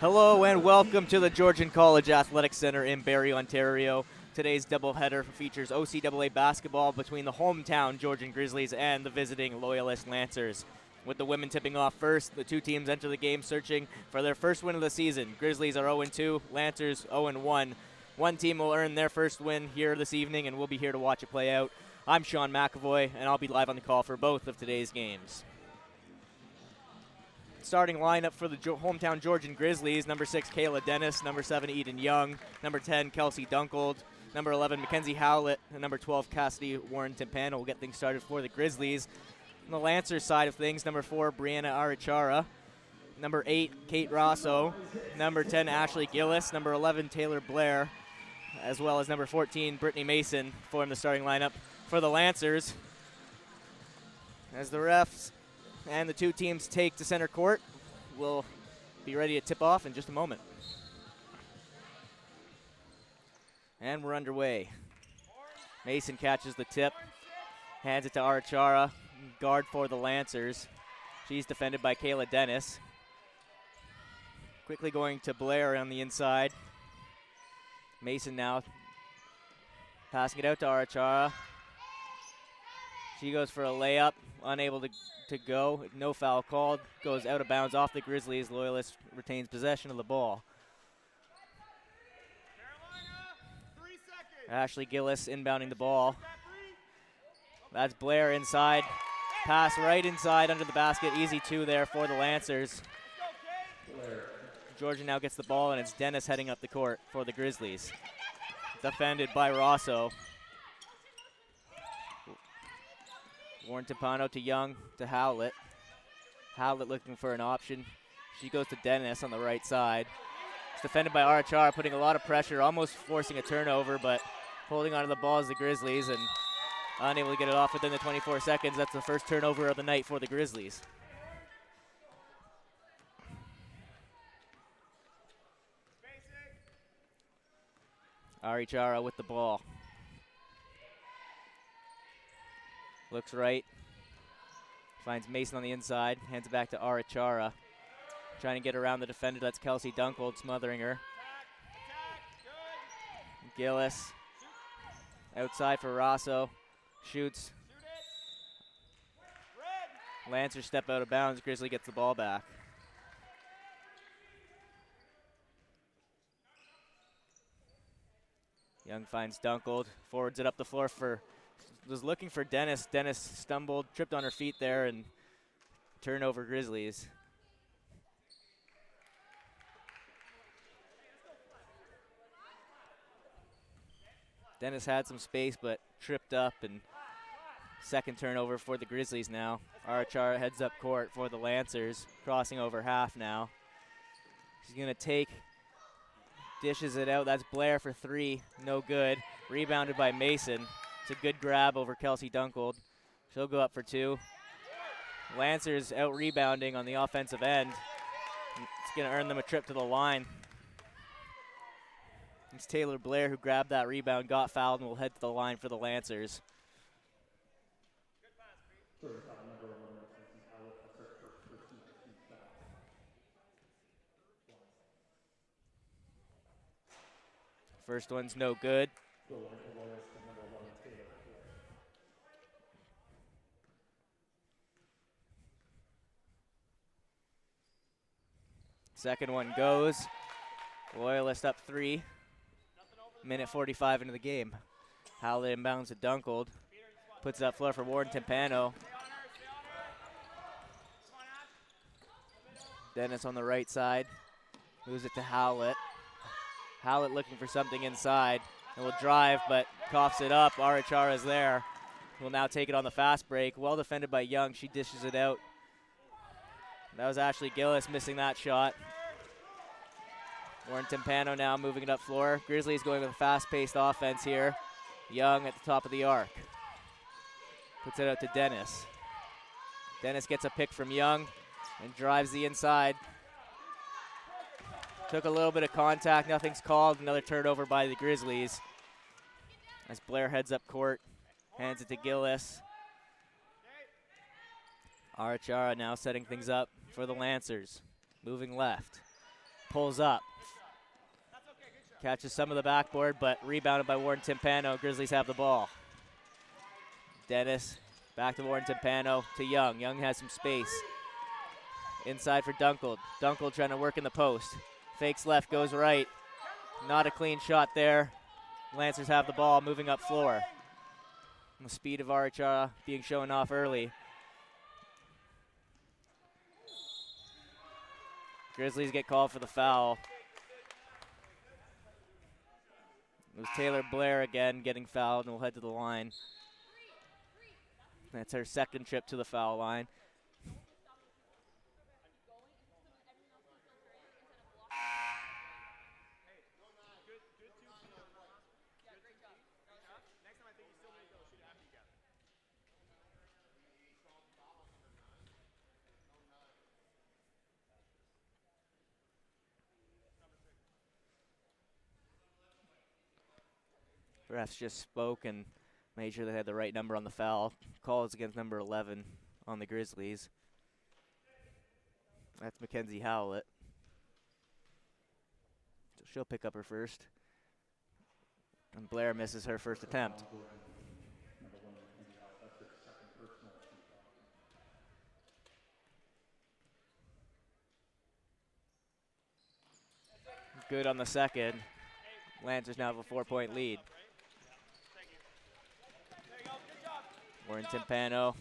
Hello and welcome to the Georgian Athletic Centre in Barrie, Ontario. Today's doubleheader features OCAA basketball between the hometown Georgian Grizzlies and the visiting Loyalist Lancers. With the women tipping off first, the two teams enter the game searching for their first win of the season. Grizzlies are 0-2, Lancers 0-1. One team will earn their first win here this evening, and we'll be here to watch it play out. I'm Sean McAvoy, and I'll be live on the call for both of today's games. Starting lineup for the hometown Georgian Grizzlies: number 6, Kayla Dennis; number 7, Eden Young; number 10, Kelsey Dunkold; number 11, Mackenzie Howlett; and number 12, Cassidy Warren Timpano will get things started for the Grizzlies. On the Lancers side of things, number 4, Brianna Arichara; number 8, Kate Rosso; number 10, Ashley Gillis; number 11, Taylor Blair, as well as number 14, Brittany Mason, form the starting lineup for the Lancers. As the refs and the two teams take to center court, we'll be ready to tip off in just a moment. And we're underway. Mason catches the tip, hands it to Arichara, guard for the Lancers. She's defended by Kayla Dennis. Quickly going to Blair on the inside. Mason now passing it out to Arichara. She goes for a layup, unable to go. No foul called. Goes out of bounds off the Grizzlies. Loyalist retains possession of the ball. Ashley Gillis inbounding the ball. That's Blair inside. Pass right inside under the basket. Easy 2 there for the Lancers. Georgia now gets the ball, and it's Dennis heading up the court for the Grizzlies. Defended by Rosso. Warren Timpano to Young to Howlett. Howlett looking for an option. She goes to Dennis on the right side. It's defended by Arichara, putting a lot of pressure, almost forcing a turnover, but holding onto the ball is the Grizzlies and unable to get it off within the 24 seconds. That's the first turnover of the night for the Grizzlies. Arichara with the ball. Looks right. Finds Mason on the inside. Hands it back to Arichara. Trying to get around the defender. That's Kelsey Dunkold smothering her. Gillis. Outside for Rosso. Shoots. Lancers step out of bounds. Grizzly gets the ball back. Young finds Dunkold. Forwards it up the floor was looking for Dennis. Dennis stumbled, tripped on her feet there, and turnover Grizzlies. Dennis had some space, but tripped up, and second turnover for the Grizzlies now. Arichara heads up court for the Lancers, crossing over half now. She's going to take, dishes it out. That's Blair for 3, no good. Rebounded by Mason. It's a good grab over Kelsey Dunkold. She'll go up for 2. Lancers out rebounding on the offensive end. It's going to earn them a trip to the line. It's Taylor Blair who grabbed that rebound, got fouled, and will head to the line for the Lancers. First one's no good. Second one goes. Loyalist up 3. Minute 45 into the game. Howlett inbounds to Dunkold. Puts it up floor for Warren Timpano. Dennis on the right side. Moves it to Howlett. Howlett looking for something inside. And will drive, but coughs it up. Arichara is there. Will now take it on the fast break. Well defended by Young. She dishes it out. That was Ashley Gillis missing that shot. Warren Timpano now moving it up floor. Grizzlies going with a fast-paced offense here. Young at the top of the arc. Puts it out to Dennis. Dennis gets a pick from Young and drives the inside. Took a little bit of contact, nothing's called. Another turnover by the Grizzlies. As Blair heads up court, hands it to Gillis. Arachara now setting things up for the Lancers. Moving left, pulls up. Catches some of the backboard, but rebounded by Warren Timpano. Grizzlies have the ball. Dennis back to Warren Timpano to Young. Young has some space. Inside for Dunkel. Dunkel trying to work in the post. Fakes left, goes right. Not a clean shot there. Lancers have the ball, moving up floor. The speed of Arachara being shown off early. Grizzlies get called for the foul. It was Taylor Blair again getting fouled, and we'll head to the line. That's her second trip to the foul line. Refs just spoke and made sure they had the right number on the foul. Call is against number 11 on the Grizzlies. That's Mackenzie Howlett. So she'll pick up her first. And Blair misses her first attempt. Good on the second. Lancers now have a 4-point lead. Warren Timpano.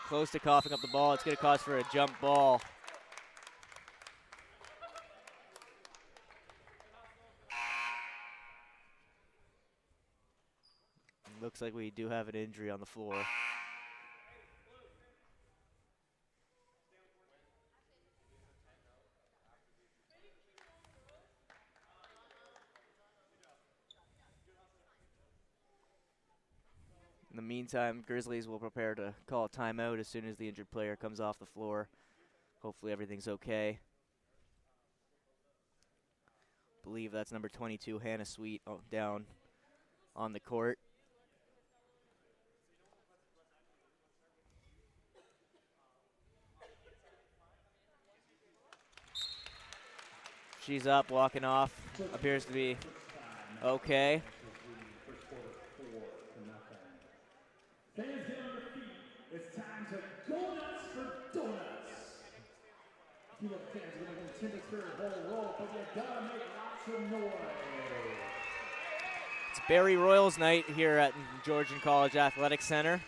Close to coughing up the ball. It's going to cause for a jump ball. Looks like we do have an injury on the floor. In the meantime, Grizzlies will prepare to call a timeout as soon as the injured player comes off the floor. Hopefully everything's okay. I believe that's number 22, Hannah Sweet, down on the court. She's up, walking off. Appears to be okay. Fans get on their feet. It's time to go nuts for donuts. You know fans are going to contend for a whole roll, but you gotta make lots of noise. It's Barry Royals night here at Georgian College Athletic Centre.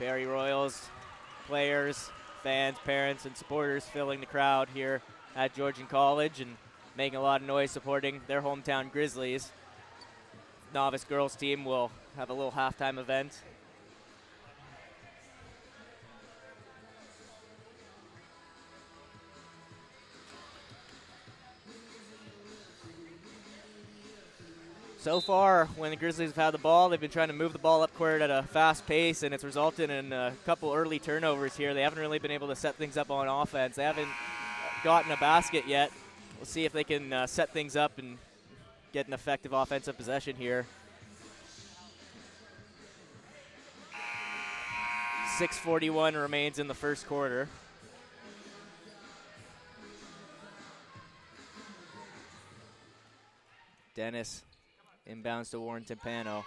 Barry Royals, players, fans, parents, and supporters filling the crowd here at Georgian College and making a lot of noise supporting their hometown Grizzlies. Novice girls team will have a little halftime event. So far, when the Grizzlies have had the ball, they've been trying to move the ball up court at a fast pace, and it's resulted in a couple early turnovers here. They haven't really been able to set things up on offense. They haven't gotten a basket yet. We'll see if they can set things up and get an effective offensive possession here. 6:41 remains in the first quarter. Dennis inbounds to Warren Timpano.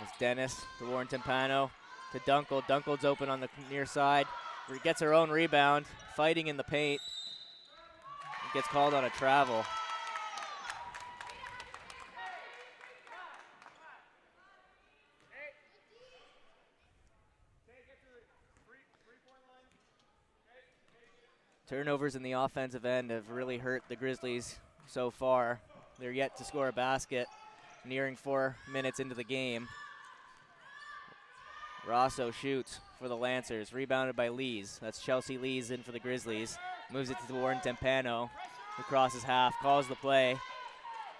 It's Dennis to Warren Timpano to Dunkel. Dunkel's open on the near side. He gets her own rebound, fighting in the paint. Gets called on a travel. Turnovers in the offensive end have really hurt the Grizzlies so far. They're yet to score a basket, nearing 4 minutes into the game. Rosso shoots for the Lancers, rebounded by Lees. That's Chelsea Lees in for the Grizzlies. Moves it to Warren Timpano, who crosses half, calls the play.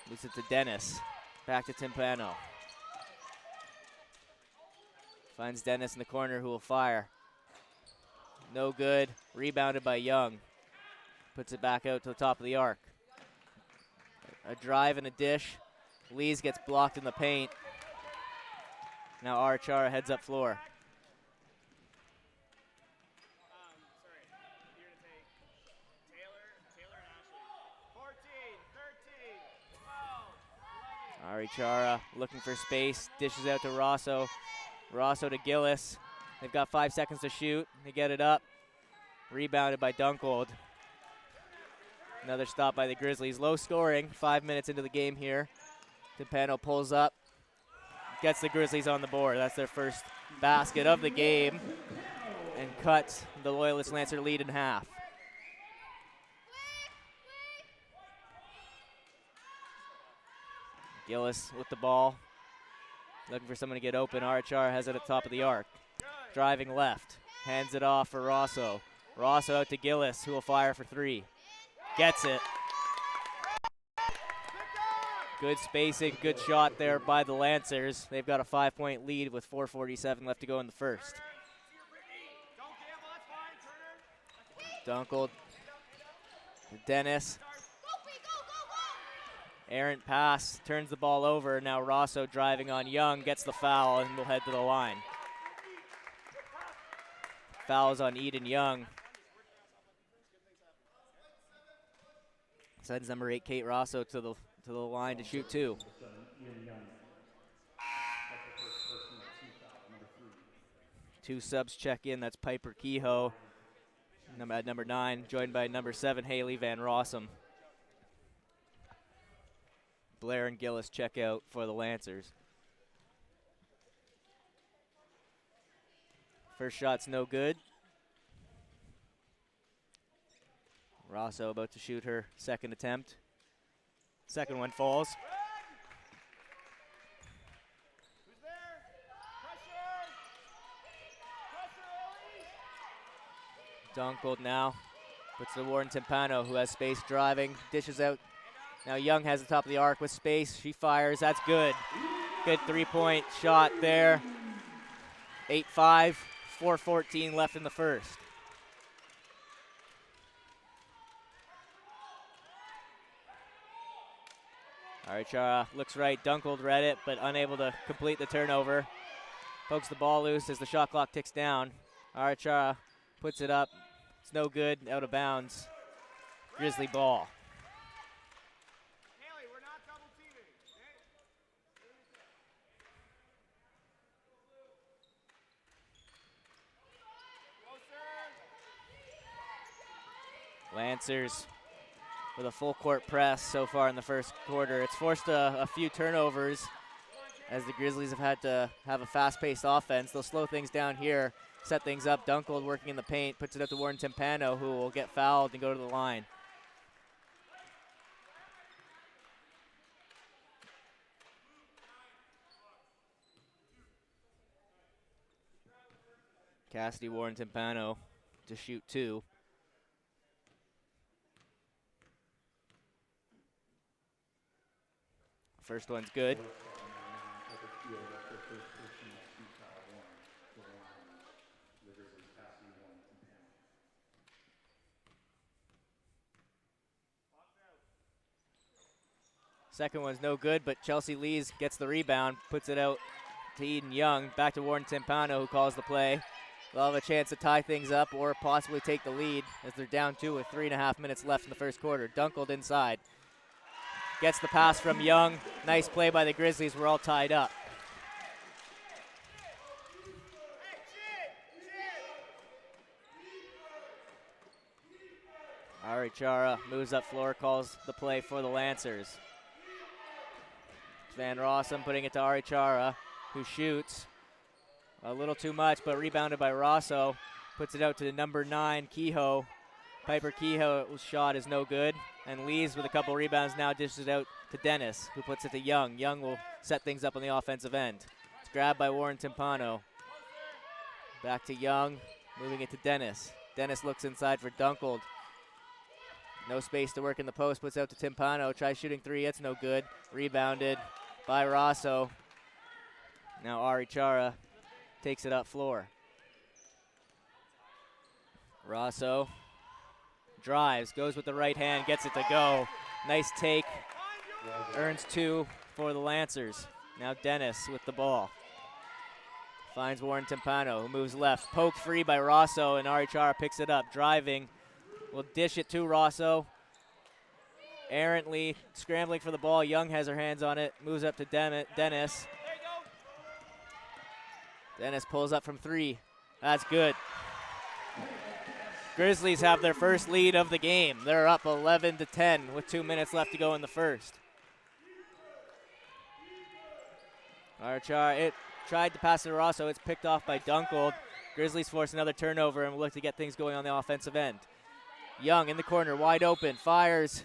Moves it to Dennis. Back to Timpano. Finds Dennis in the corner who will fire. No good. Rebounded by Young. Puts it back out to the top of the arc. A drive and a dish. Lees gets blocked in the paint. Now Arachara heads up floor. Arachara looking for space. Dishes out to Rosso. Rosso to Gillis. They've got 5 seconds to shoot. They get it up. Rebounded by Dunkold. Another stop by the Grizzlies. Low scoring, 5 minutes into the game here. Timpano pulls up, gets the Grizzlies on the board. That's their first basket of the game and cuts the Loyalist Lancer lead in half. Gillis with the ball, looking for someone to get open. Arachar has it at the top of the arc. Driving left, hands it off for Rosso. Rosso out to Gillis, who will fire for three. Gets it. Good spacing, good shot there by the Lancers. They've got a 5-point lead with 4:47 left to go in the first. Dunkel, Dennis. Errant pass, turns the ball over. Now Rosso driving on Young, gets the foul, and will head to the line. Fouls on Eden Young. Sends number 8, Kate Rosso, to the line to shoot two. Two subs check in. That's Piper Kehoe at number 9, joined by number 7, Haley Van Rossum. Blair and Gillis check out for the Lancers. First shot's no good. Rosso about to shoot her second attempt. Second one falls. Dunkel now puts the Warren Timpano, who has space driving, dishes out. Now Young has the top of the arc with space. She fires. That's good. Good three-point shot there. 8-5, 4:14 left in the first. Arachara looks right. Dunkel read it, but unable to complete the turnover. Pokes the ball loose as the shot clock ticks down. Arachara puts it up. It's no good. Out of bounds. Grizzly ball. Haley, we're not double teaming. Okay? Lancers with a full court press so far in the first quarter. It's forced a few turnovers as the Grizzlies have had to have a fast-paced offense. They'll slow things down here, set things up. Dunkel working in the paint, puts it up to Warren Timpano, who will get fouled and go to the line. Cassidy Warren Timpano to shoot two. First one's good. Second one's no good, but Chelsea Lees gets the rebound, puts it out to Eden Young. Back to Warren Timpano, who calls the play. They'll have a chance to tie things up or possibly take the lead as they're down 2 with 3.5 minutes left in the first quarter. Dunkled inside. Gets the pass from Young. Nice play by the Grizzlies. We're all tied up. Arachara moves up floor, calls the play for the Lancers. Van Rossum putting it to Arachara, who shoots a little too much, but rebounded by Rosso. Puts it out to number 9, Kehoe. Piper Kehoe's shot is no good. And Lees with a couple rebounds now dishes it out to Dennis, who puts it to Young. Young will set things up on the offensive end. It's grabbed by Warren Timpano. Back to Young, moving it to Dennis. Dennis looks inside for Dunkel. No space to work in the post, puts out to Timpano, tries shooting three, it's no good. Rebounded by Rosso. Now Ari Chara takes it up floor. Rosso drives, goes with the right hand, gets it to go. Nice take, earns 2 for the Lancers. Now Dennis with the ball. Finds Warren Timpano, who moves left. Poked free by Rosso, and Ari Chara picks it up. Driving, will dish it to Rosso. Errantly scrambling for the ball. Young has her hands on it, moves up to Dennis. Dennis pulls up from 3. That's good. Grizzlies have their first lead of the game. They're up 11-10 with 2 minutes left to go in the first. Archar, it tried to pass to Rosso. It's picked off by Dunkel. Grizzlies force another turnover and will look to get things going on the offensive end. Young in the corner, wide open, fires.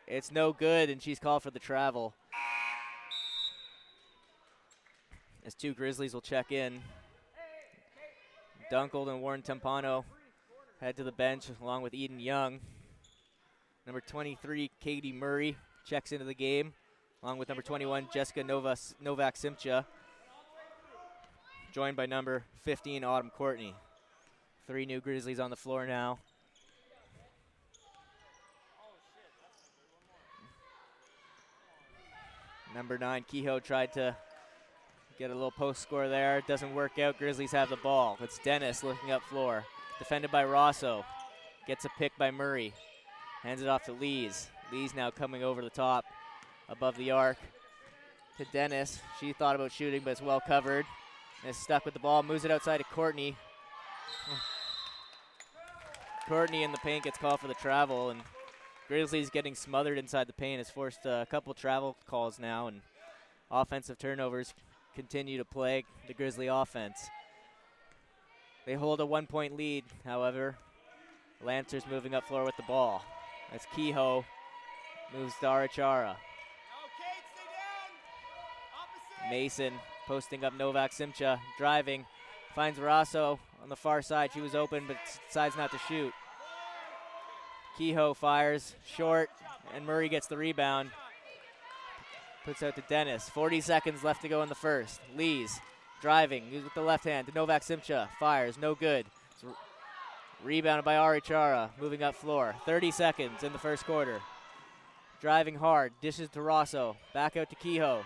It's no good, and she's called for the travel. As 2 Grizzlies will check in. Dunkel and Warren Timpano head to the bench along with Eden Young. Number 23, Katie Murray, checks into the game, along with number 21, Jessica Novak-Simcha, joined by number 15, Autumn Courtney. 3 new Grizzlies on the floor now. Number 9, Kehoe tried to get a little post score there. Doesn't work out. Grizzlies have the ball. It's Dennis looking up floor. Defended by Rosso. Gets a pick by Murray. Hands it off to Lees. Lees now coming over the top above the arc to Dennis. She thought about shooting, but it's well covered. And is stuck with the ball. Moves it outside to Courtney. Courtney in the paint gets called for the travel, and Grizzlies getting smothered inside the paint has forced a couple travel calls now, and offensive turnovers continue to plague the Grizzly offense. They hold a 1-point lead, however. Lancers moving up floor with the ball. That's Kehoe, moves to Arachara. Mason posting up Novak-Simcha, driving, finds Rosso on the far side. She was open, but decides not to shoot. Kehoe fires, short, and Murray gets the rebound. Puts out to Dennis. 40 seconds left to go in the first. Lees driving, with the left hand to Novak-Simcha. Fires, no good. It's rebounded by Ari Chara, moving up floor. 30 seconds in the first quarter. Driving hard, dishes to Rosso. Back out to Kehoe.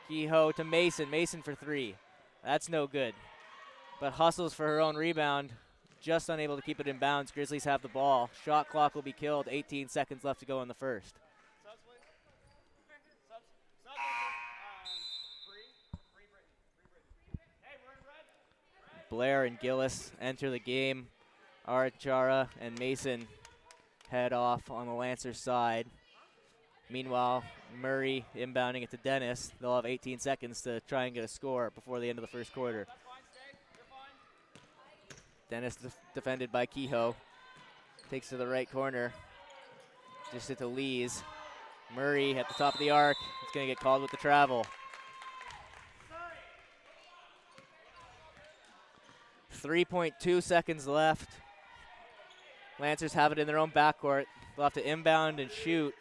Kehoe to Mason. Mason for 3. That's no good. But hustles for her own rebound. Just unable to keep it in bounds. Grizzlies have the ball. Shot clock will be killed. 18 seconds left to go in the first. Blair and Gillis enter the game. Arachara and Mason head off on the Lancers side. Meanwhile, Murray inbounding it to Dennis. They'll have 18 seconds to try and get a score before the end of the first quarter. Dennis defended by Kehoe. Takes to the right corner. Just it to Lees. Murray at the top of the arc. It's going to get called with the travel. 3.2 seconds left. Lancers have it in their own backcourt. They'll have to inbound and shoot.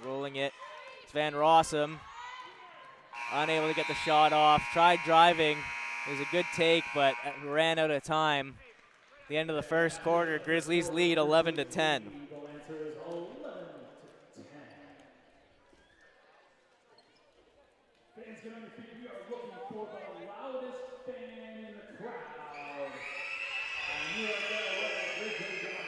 Rolling it. It's Van Rossum. Unable to get the shot off. Tried driving. It was a good take, but ran out of time. At the end of the first quarter, Grizzlies lead 11-10. Fans, get on your feet. We are looking for the loudest fan in the crowd. And you are going to Grizzlies on.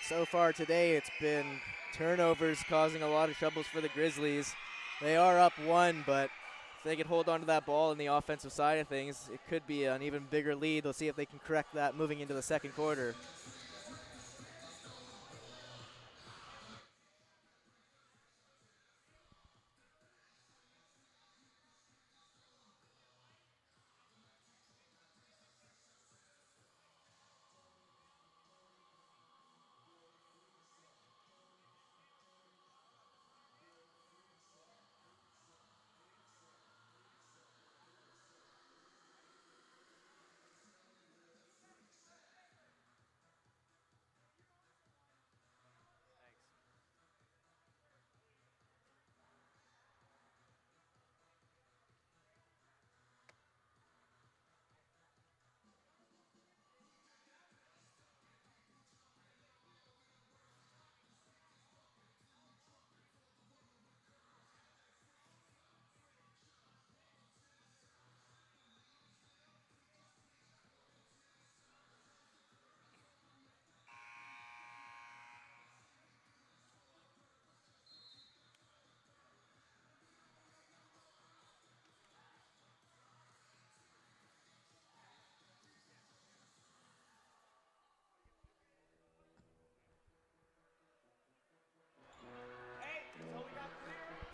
So far today, it's been turnovers causing a lot of troubles for the Grizzlies. They are up 1, but if they could hold on to that ball in the offensive side of things, it could be an even bigger lead. They'll see if they can correct that moving into the second quarter.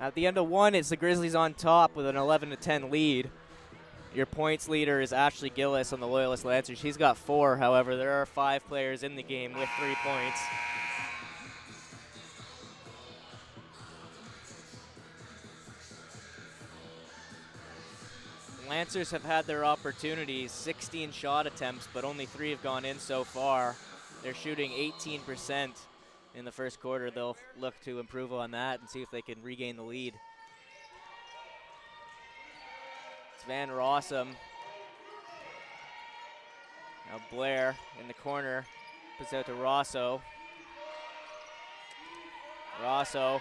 At the end of one, it's the Grizzlies on top with an 11-10 lead. Your points leader is Ashley Gillis on the Loyalist Lancers. She's got 4, however, there are 5 players in the game with 3 points. Lancers have had their opportunities, 16 shot attempts, but only 3 have gone in so far. They're shooting 18% in the first quarter. They'll look to improve on that and see if they can regain the lead. It's Van Rossum. Now Blair in the corner, puts out to Rosso. Rosso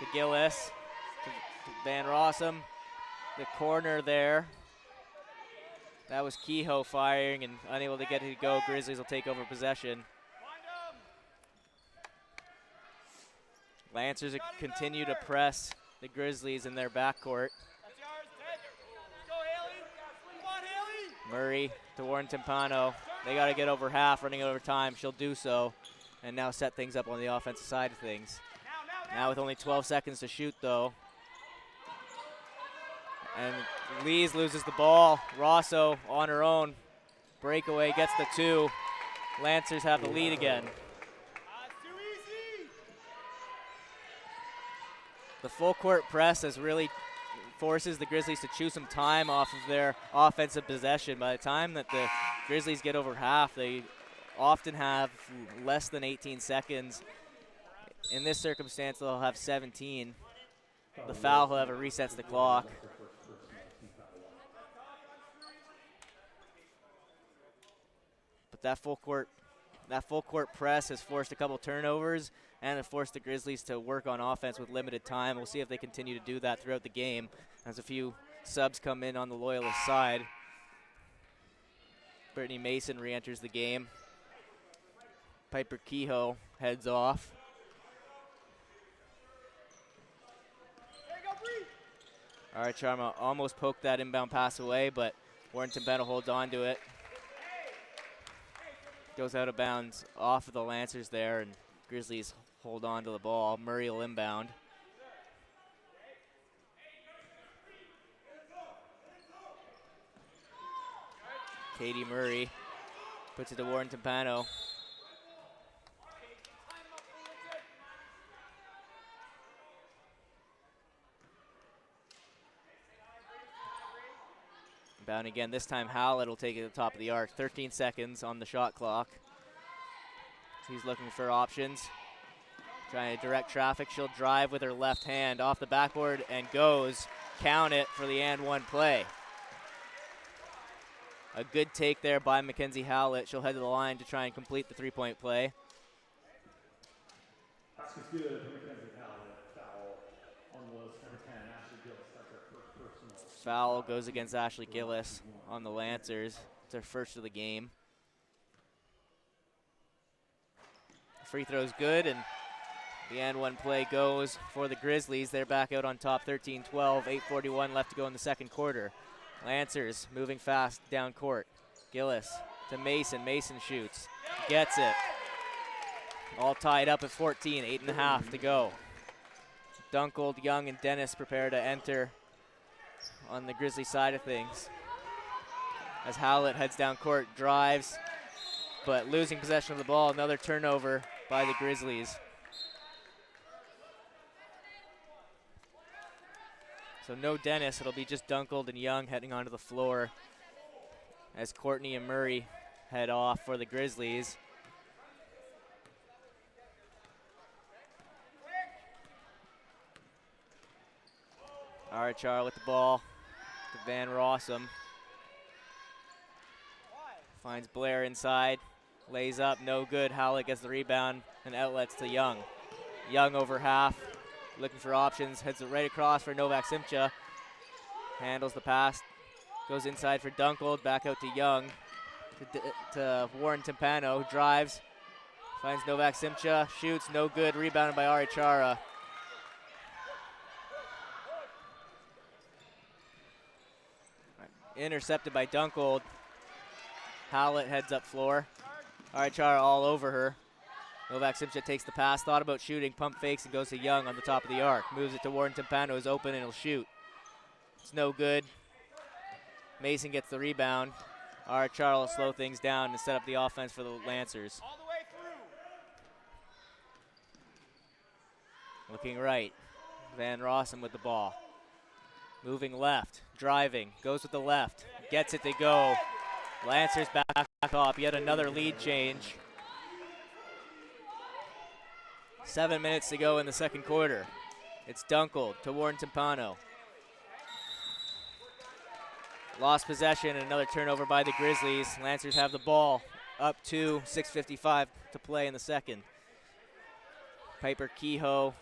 to Gillis, to Van Rossum. The corner there. That was Kehoe firing and unable to get it to go. Grizzlies will take over possession. Lancers continue to press the Grizzlies in their backcourt. Murray to Warren Timpano. They got to get over half, running over time. She'll do so, and now set things up on the offensive side of things. Now with only 12 seconds to shoot, though. And Lees loses the ball. Rosso on her own. Breakaway gets the 2. Lancers have the lead again. The full court press has really forces the Grizzlies to chew some time off of their offensive possession. By the time that the Grizzlies get over half, they often have less than 18 seconds. In this circumstance, they'll have 17. The foul, however, resets the clock. But that full court press has forced a couple turnovers and have forced the Grizzlies to work on offense with limited time. We'll see if they continue to do that throughout the game as a few subs come in on the Loyalist side. Brittany Mason re-enters the game. Piper Kehoe heads off. All right, Charma almost poked that inbound pass away, but Warren Timpano holds on to it. Goes out of bounds off of the Lancers there, and Grizzlies hold on to the ball. Murray will inbound. Katie Murray puts it to Warren Timpano. Inbound again, this time Howlett will take it to the top of the arc. 13 seconds on the shot clock. He's looking for options. Trying to direct traffic. She'll drive with her left hand off the backboard and goes. Count it for the and one play. A good take there by Mackenzie Howlett. She'll head to the line to try and complete the three-point play. That's good for Mackenzie Howlett. Foul on Loyalist number 10, Ashley Gillis. That's her first personal. Foul goes against Ashley Gillis on the Lancers. It's her first of the game. Free throw's good, and the and one play goes for the Grizzlies. They're back out on top 13-12, 8:41 left to go in the second quarter. Lancers moving fast down court. Gillis to Mason. Mason shoots, gets it. All tied up at 14, 8.5 to go. Dunkold, Young, and Dennis prepare to enter on the Grizzly side of things. As Howlett heads down court, drives, but losing possession of the ball. Another turnover by the Grizzlies. So no Dennis, it'll be just Dunkold and Young heading onto the floor as Courtney and Murray head off for the Grizzlies. Arachar with the ball to Van Rossum. Finds Blair inside, lays up, no good. Howlett gets the rebound and outlets to Young. Young over half, looking for options, heads it right across for Novak Simcha. Handles the pass, goes inside for Dunkold, back out to Young, to Warren Timpano, drives, finds Novak Simcha, shoots, no good, rebounded by Ari Chara. Intercepted by Dunkold. Howlett heads up floor. Ari Chara all over her. Novak Simcha takes the pass, thought about shooting, pump fakes, and goes to Young on the top of the arc. Moves it to Warren Timpano, is open, and he'll shoot. It's no good. Mason gets the rebound. Art Charles will slow things down and set up the offense for the Lancers. All the way through. Looking right. Van Rossum with the ball. Moving left, driving, goes with the left, gets it to go. Lancers back off, yet another lead change. 7 minutes to go in the second quarter. It's Dunkel to Warren Timpano. Lost possession, another turnover by the Grizzlies. Lancers have the ball, up to 6:55 to play in the second. Piper Kehoe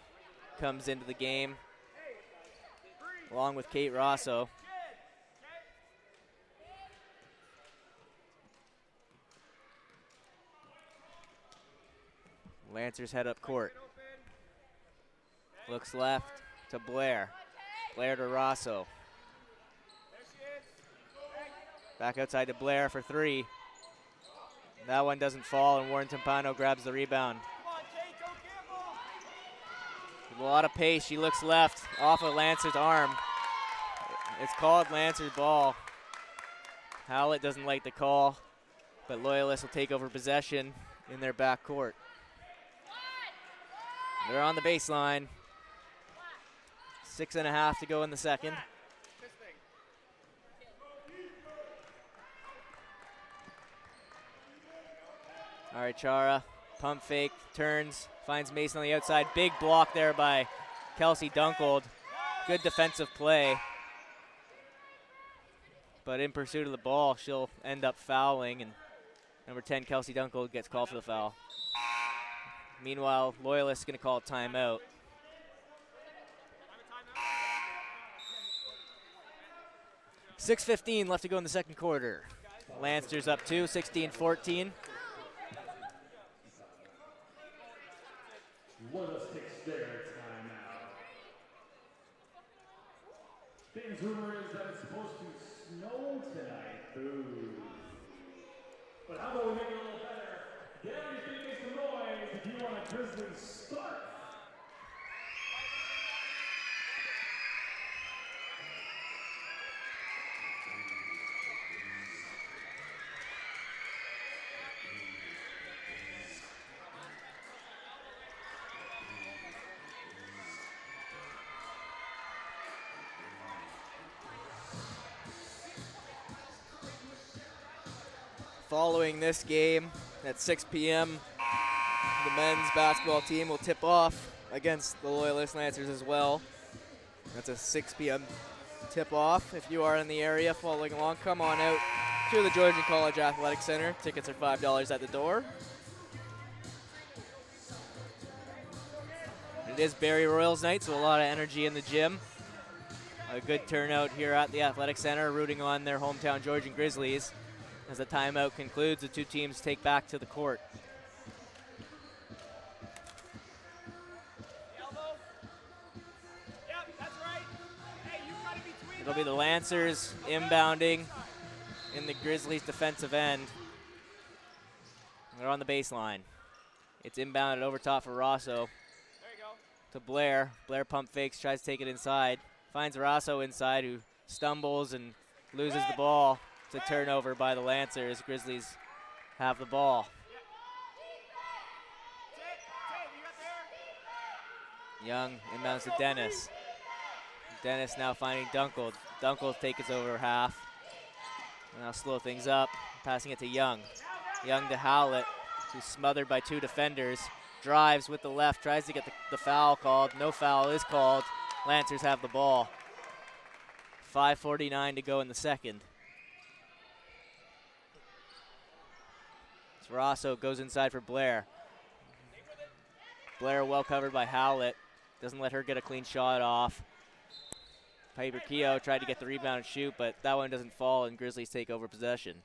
comes into the game, along with Kate Rosso. Lancers head up court. Looks left to Blair. Blair to Rosso. Back outside to Blair for three. That one doesn't fall, and Warren Timpano grabs the rebound. With a lot of pace, she looks left, off of Lancer's arm. It's called Lancer's ball. Howlett doesn't like the call, but Loyalist will take over possession in their back court. They're on the baseline. 6.5 to go in the second. All right, Chara, pump fake, turns, finds Mason on the outside. Big block there by Kelsey Dunkold. Good defensive play. But in pursuit of the ball, she'll end up fouling, and number 10, Kelsey Dunkold, gets called for the foul. Meanwhile, Loyalist is going to call a timeout. .6:15 left to go in the second quarter. Lancers up 2, 16-14. Loyalist takes their timeout. Fans, rumor is that it's supposed to snow tonight. Boo. But how about we make it a little better? Get everything, make some noise if you want a Grizzlies start. Following this game at 6 p.m., the men's basketball team will tip off against the Loyalist Lancers as well. That's a 6 p.m. tip-off. If you are in the area following along, come on out to the Georgian Athletic Centre. Tickets are $5 at the door. It is Barrie Royals night, so a lot of energy in the gym. A good turnout here at the Athletic Centre, rooting on their hometown Georgian Grizzlies. As the timeout concludes, the two teams take back to the court. It'll be the Lancers inbounding in the Grizzlies' defensive end. They're on the baseline. It's inbounded over top for Rosso. To Blair. Blair pump fakes, tries to take it inside. Finds Rosso inside, who stumbles and loses the ball. It's a turnover by the Lancers. Grizzlies have the ball. Young inbounds to Dennis. Dennis now finding Dunkel. Dunkel takes over half. Now slow things up, passing it to Young. Young to Howlett, who's smothered by two defenders. Drives with the left, tries to get the foul called. No foul is called. Lancers have the ball. 5:49 to go in the second. Rosso goes inside for Blair. Blair well covered by Howlett. Doesn't let her get a clean shot off. Piper Kehoe tried to get the rebound and shoot, but that one doesn't fall, and Grizzlies take over possession.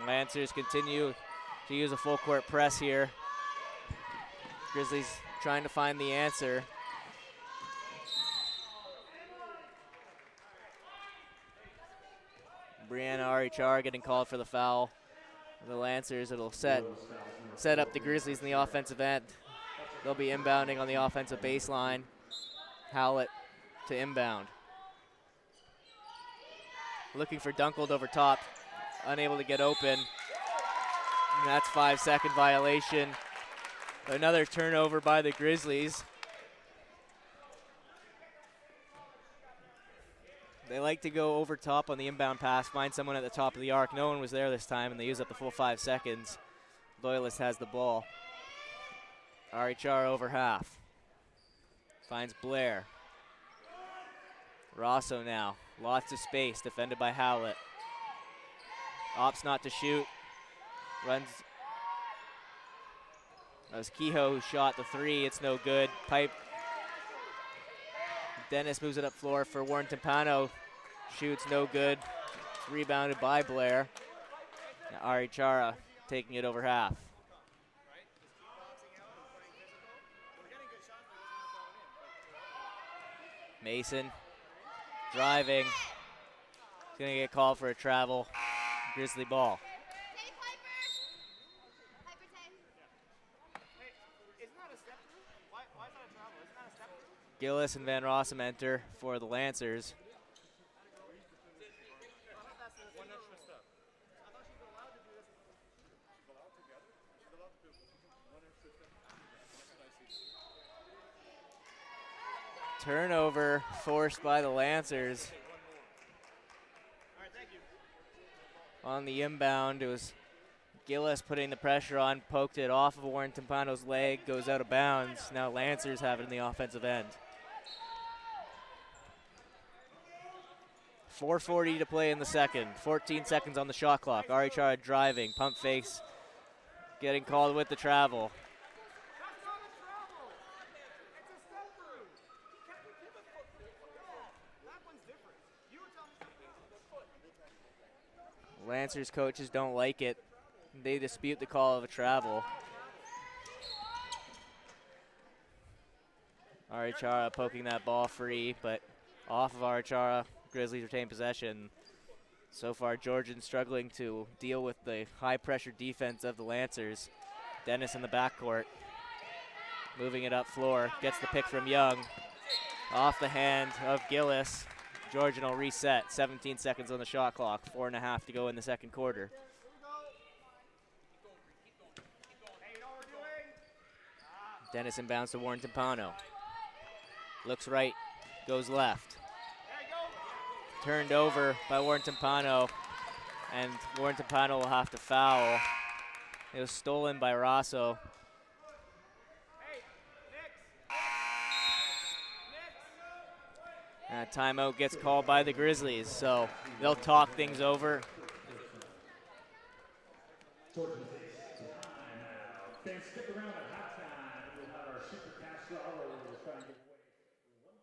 Lancers continue to use a full court press here. Grizzlies trying to find the answer. Brianna Arichar getting called for the foul. The Lancers, it'll set up the Grizzlies in the offensive end. They'll be inbounding on the offensive baseline. Howlett to inbound. Looking for Dunkled over top. Unable to get open. And that's 5-second violation. Another turnover by the Grizzlies. They like to go over top on the inbound pass, find someone at the top of the arc. No one was there this time, and they use up the full 5 seconds. Loyalist has the ball. Arichar over half. Finds Blair. Rosso now. Lots of space, defended by Howlett. Opts not to shoot. Runs. That was Kehoe who shot the 3. It's no good. Pipe. Dennis moves it up floor for Warren Timpano. Shoots no good. It's rebounded by Blair. Now Arichara taking it over half. Mason driving. He's going to get called for a travel. Grizzly ball. Gillis and Van Rossum enter for the Lancers. Turnover forced by the Lancers. On the inbound, it was Gillis putting the pressure on, poked it off of Warren Timpano's leg, goes out of bounds. Now Lancers have it in the offensive end. 4:40 to play in the second. 14 seconds on the shot clock. Arichara driving, pump fakes, getting called with the travel. Lancers coaches don't like it. They dispute the call of a travel. Arichara poking that ball free, but off of Arichara, Grizzlies retain possession. So far, Georgian struggling to deal with the high-pressure defense of the Lancers. Dennis in the backcourt, moving it up floor, gets the pick from Young. Off the hand of Gillis. Georgian will reset. 17 seconds on the shot clock. 4.5 to go in the second quarter. Dennis inbounds to Warren Timpano. Looks right, goes left. Turned over by Warren Timpano, and Warren Timpano will have to foul. It was stolen by Rosso. And a timeout gets called by the Grizzlies, so they'll talk things over. Then stick around at halftime. We'll have our super cash draw where we'll try and give away $1,000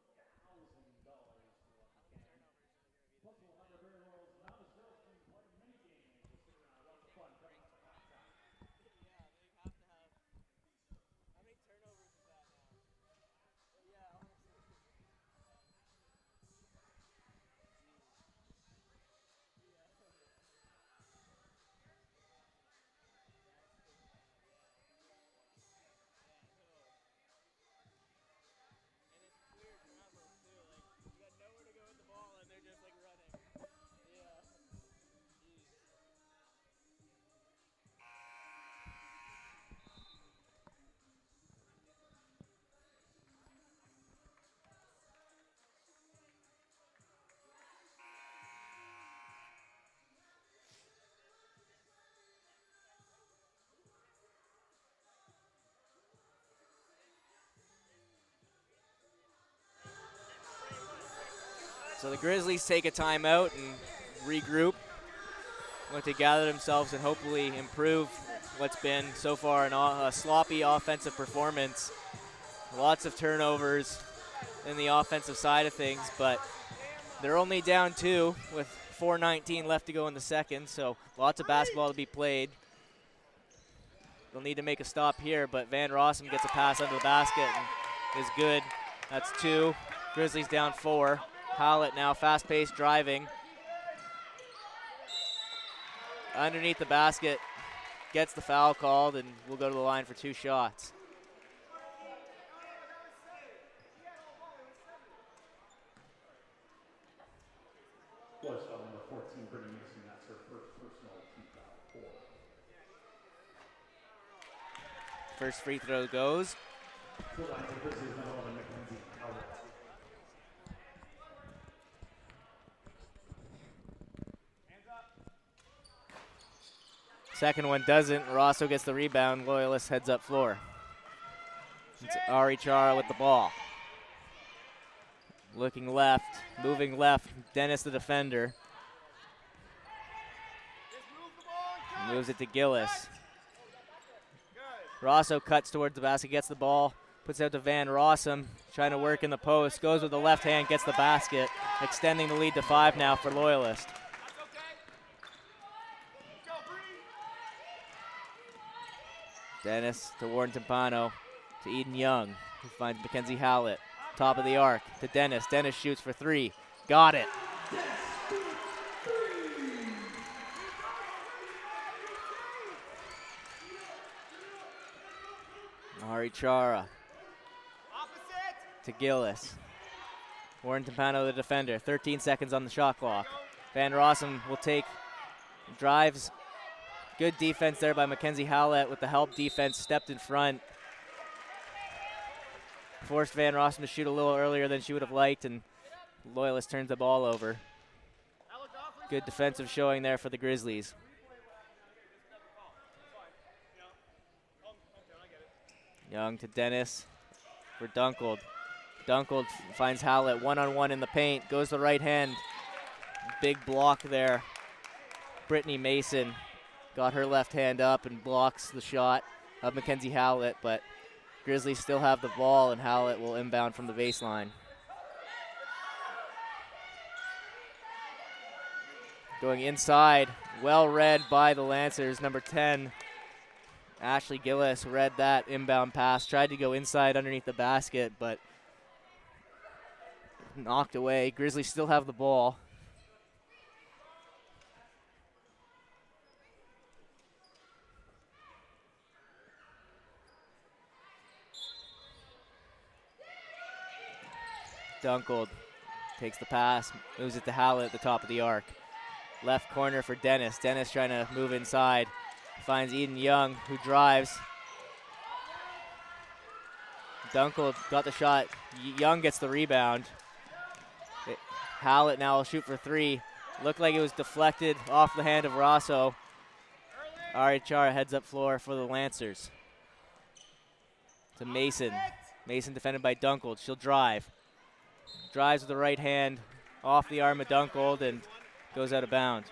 Plus, we'll have our very loyal novice girls playing part in many games. So stick around, lots of fun coming up at halftime. How many turnovers is that now? Yeah, honestly. So the Grizzlies take a timeout and regroup. Want to gather themselves and hopefully improve what's been so far a sloppy offensive performance. Lots of turnovers in the offensive side of things, but they're only down 2 with 4:19 left to go in the second, so lots of basketball to be played. They'll need to make a stop here, but Van Rossum gets a pass under the basket and is good. That's 2. Grizzlies down 4. Howlett now fast-paced driving. underneath the basket, gets the foul called, and we'll go to the line for 2 shots. Loyalist foul number 14, Brittany Mason. That's her first personal team foul. 4. First free throw goes. Full line for the Grizzlies, number 11, Mackenzie Howlett. Second one doesn't. Rosso gets the rebound. Loyalist heads up floor. It's Ari Chara with the ball. Looking left, moving left. Dennis, the defender. Moves it to Gillis. Rosso cuts towards the basket, gets the ball, puts it out to Van Rossum, trying to work in the post, goes with the left hand, gets the basket, extending the lead to 5 now for Loyalist. Dennis to Warren Timpano, to Eden Young, who finds Mackenzie Howlett. Top of the arc to Dennis. Dennis shoots for 3. Got it. Ari Chara to Gillis. Warren Timpano, the defender. 13 seconds on the shot clock. Van Rossum will take, drives. Good defense there by Mackenzie Howlett with the help defense, stepped in front. Forced Van Rossum to shoot a little earlier than she would have liked, and Loyalist turns the ball over. Good defensive showing there for the Grizzlies. Young to Dennis for Dunkled. Dunkled finds Howlett one-on-one in the paint, goes the right hand. Big block there. Brittany Mason got her left hand up and blocks the shot of Mackenzie Howlett, but Grizzlies still have the ball, and Howlett will inbound from the baseline. Going inside, well read by the Lancers. Number 10, Ashley Gillis, read that inbound pass, tried to go inside underneath the basket, but knocked away. Grizzlies still have the ball. Dunkled takes the pass, moves it to Howlett at the top of the arc. Left corner for Dennis. Dennis trying to move inside. Finds Eden Young, who drives. Dunkled got the shot. Young gets the rebound. Howlett now will shoot for 3. Looked like it was deflected off the hand of Rosso. Ari Chara heads up floor for the Lancers. To Mason. Mason defended by Dunkled. She'll drive. Drives with the right hand off the arm of Dunkled and goes out of bounds.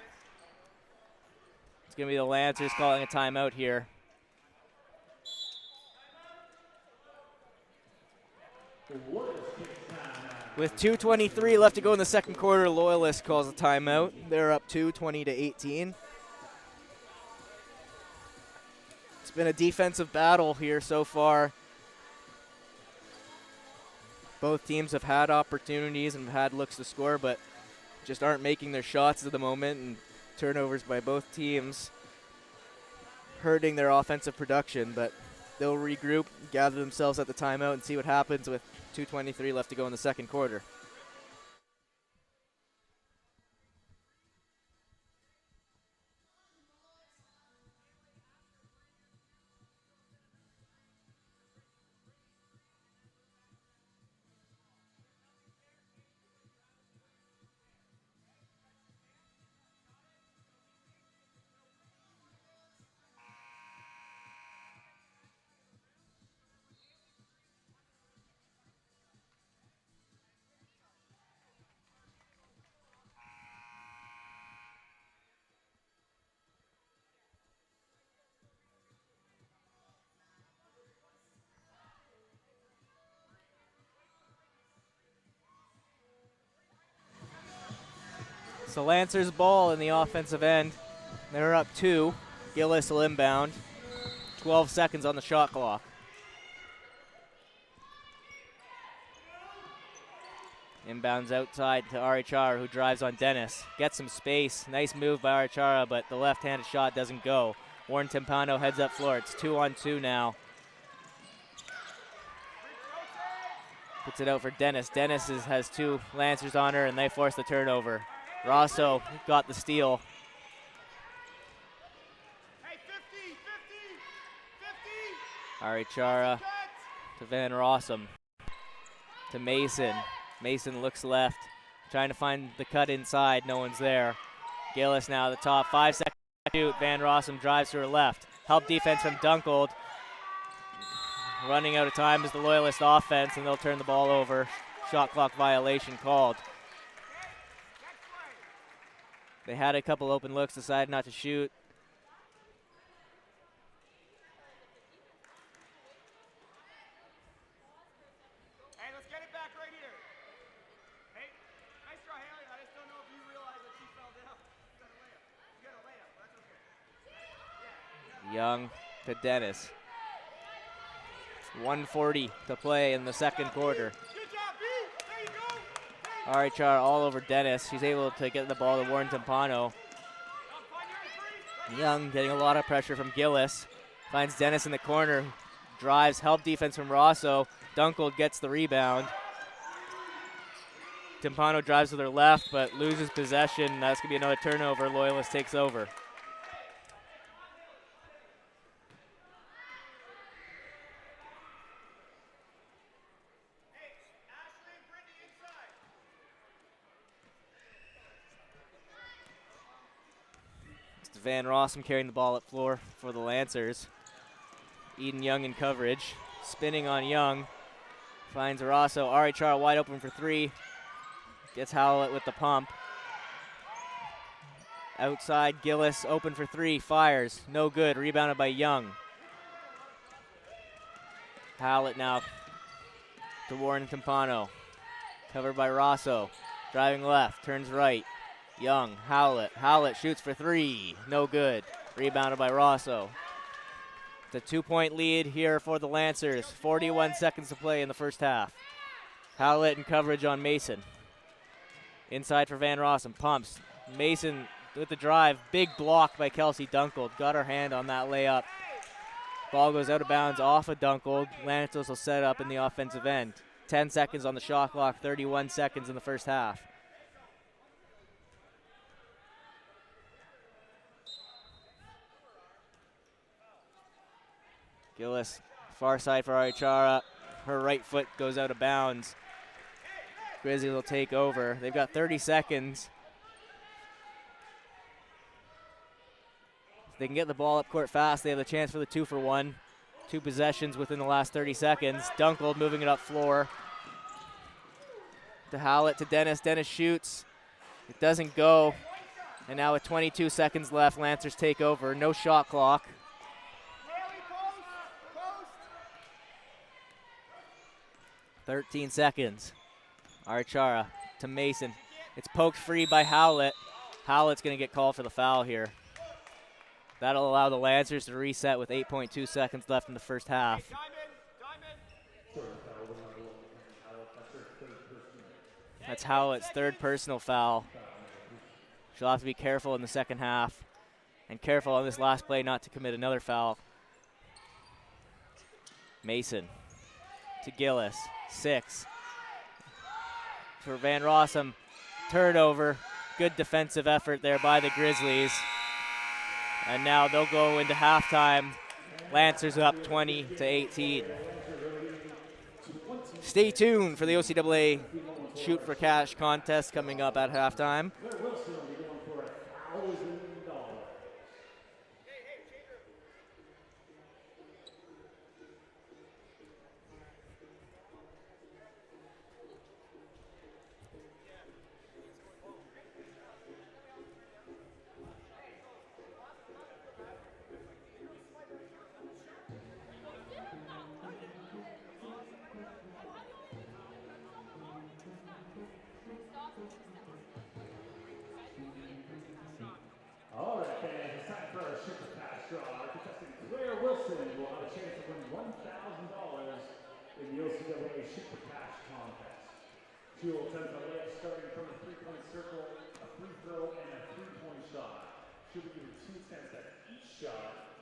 It's going to be the Lancers calling a timeout here. With 2:23 left to go in the second quarter, Loyalist calls a timeout. They're up 20-18. It's been a defensive battle here so far. Both teams have had opportunities and had looks to score, but just aren't making their shots at the moment, and turnovers by both teams hurting their offensive production. But they'll regroup, gather themselves at the timeout, and see what happens with 2:23 left to go in the second quarter. So Lancers ball in the offensive end. They're up 2. Gillis will inbound. 12 seconds on the shot clock. Inbounds outside to Arichara, who drives on Dennis. Gets some space. Nice move by Arichara, but the left-handed shot doesn't go. Warren Timpano heads up floor. It's 2-on-2 now. Puts it out for Dennis. Dennis has two Lancers on her, and they force the turnover. Rosso got the steal. Arichara to Van Rossum. To Mason. Mason looks left, trying to find the cut inside. No one's there. Gillis now at the top. 5 seconds to shoot. Van Rossum drives to her left. Help defense from Dunkold. Running out of time is the Loyalist offense, and they'll turn the ball over. Shot clock violation called. They had a couple open looks, decided not to shoot. Hey, let's get it back right here. Hey, nice try, Haley. I just don't know if you realize that she fell down. You got a layup. You got a layup. That's okay. Young to Dennis. 1:40 to play in the second quarter. Good job, B. There you go. Arichara all over Dennis. She's able to get the ball to Warren Timpano. Young getting a lot of pressure from Gillis. Finds Dennis in the corner. Drives, help defense from Rosso. Dunkel gets the rebound. Timpano drives with her left, but loses possession. That's going to be another turnover. Loyalist takes over. It's Van Rossum carrying the ball up floor for the Lancers. Eden Young in coverage. Spinning on Young. Finds Rosso. Arichara wide open for three. Gets Howlett with the pump. Outside, Gillis open for three. Fires. No good. Rebounded by Young. Howlett now to Warren Timpano. Covered by Rosso. Driving left. Turns right. Young. Howlett. Howlett shoots for three. No good. Rebounded by Rosso. It's a 2-point lead here for the Lancers. 41 seconds to play in the first half. Howlett in coverage on Mason. Inside for Van Rossum. Pumps. Mason with the drive. Big block by Kelsey Dunkold. Got her hand on that layup. Ball goes out of bounds off of Dunkold. Lancers will set up in the offensive end. 10 seconds on the shot clock. 31 seconds in the first half. Gillis, far side for Arichara. Her right foot goes out of bounds. Grizzlies will take over. They've got 30 seconds. If they can get the ball up court fast, they have a chance for the 2-for-1. 2 possessions within the last 30 seconds. Dunkold moving it up floor. To Howlett, to Dennis. Dennis shoots. It doesn't go. And now with 22 seconds left, Lancers take over. No shot clock. 13 seconds. Arichara to Mason. It's poked free by Howlett. Howlett's going to get called for the foul here. That'll allow the Lancers to reset with 8.2 seconds left in the first half. That's Howlett's third personal foul. She'll have to be careful in the second half and careful on this last play not to commit another foul. Mason to Gillis. 6. For Van Rossum. Turnover. Good defensive effort there by the Grizzlies. And now they'll go into halftime. Lancers up 20-18. Stay tuned for the OCAA Shoot for Cash contest coming up at halftime. Jewel attempts a layup starting from the three-point circle, a free throw, and a three-point shot. She'll be given 2 attempts at each shot.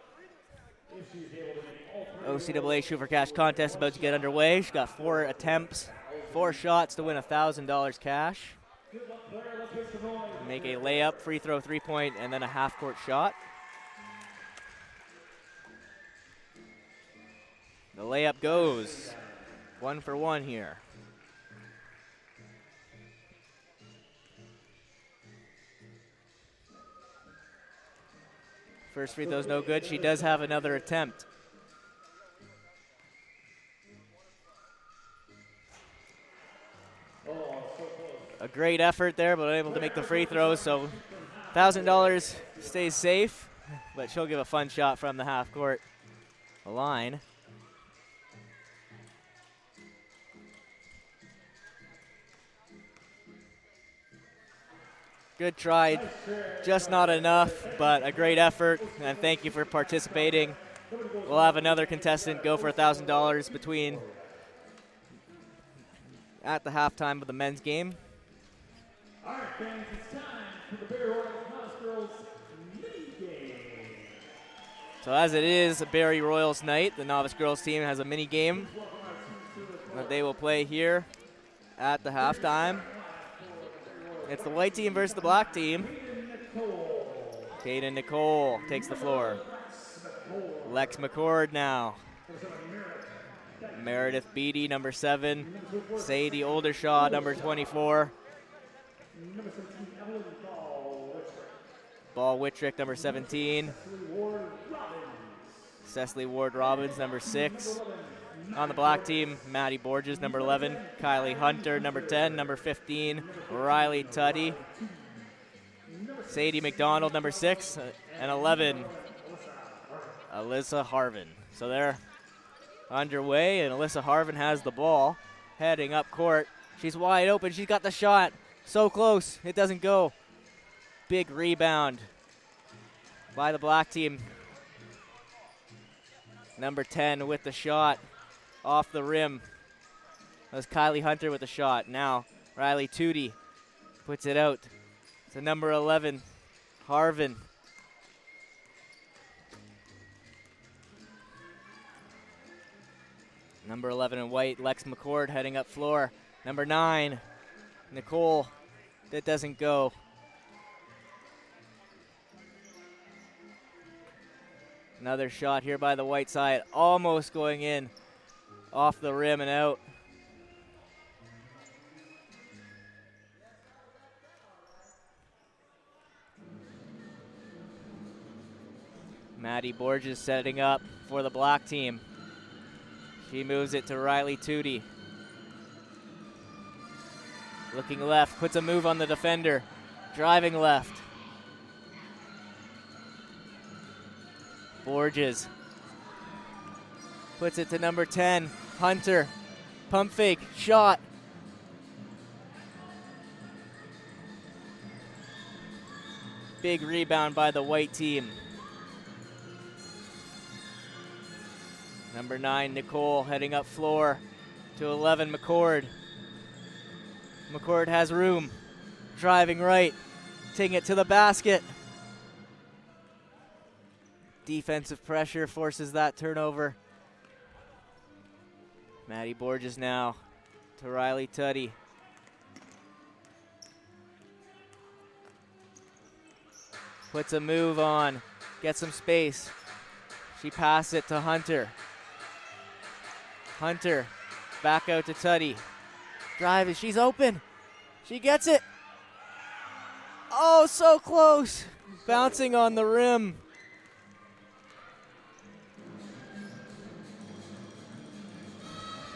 If she's able to make all 3 OCAA Shoot for Cash contest about to get underway. She's got 4 attempts, 4 shots to win $1,000 cash. Good luck, player. Let's make some noise. Make a layup, free throw, 3-point, and then a half-court shot. The layup goes. 1 for 1 here. First free throw's no good. She does have another attempt. A great effort there, but unable to make the free throws, so $1,000 stays safe, but she'll give a fun shot from the half-court line. Good try, just not enough, but a great effort, and thank you for participating. We'll have another contestant go for $1,000 between at the halftime of the men's game. All right, fans, it's time for the Barry Royals House Girls mini game. So as it is a Barry Royals night, the novice girls team has a mini game that they will play here at the halftime. It's the white team versus the black team. Kaden Nicole takes the floor. Lex McCord now. Meredith Beatty, number 7. Sadie Oldershaw, number 24. Ball Whitrick, number 17. Cecily Ward Robbins, number 6. On the black team, Maddie Borges, number 11. Kylie Hunter, number 10. Number 15, Riley Tuddy. Sadie McDonald, number 6. And 11, Alyssa Harvin. So they're underway, and Alyssa Harvin has the ball, heading up court. She's wide open. She's got the shot. So close. It doesn't go. Big rebound by the black team. Number 10 with the shot. Off the rim. That was Kylie Hunter with the shot. Now Riley Tootie puts it out to number 11, Harvin. Number 11 in white, Lex McCord heading up floor. Number 9, Nicole. That doesn't go. Another shot here by the white side, almost going in. Off the rim and out. Maddie Borges setting up for the black team. She moves it to Riley Tootie. Looking left, puts a move on the defender. Driving left. Borges puts it to number 10, Hunter. Pump fake, shot. Big rebound by the white team. Number 9, Nicole, heading up floor to 11, McCord. McCord has room, driving right, taking it to the basket. Defensive pressure forces that turnover. Maddie Borges now to Riley Tuddy. Puts a move on, gets some space. She passes it to Hunter. Hunter back out to Tuddy. Driving, she's open. She gets it. Oh, so close. Bouncing on the rim.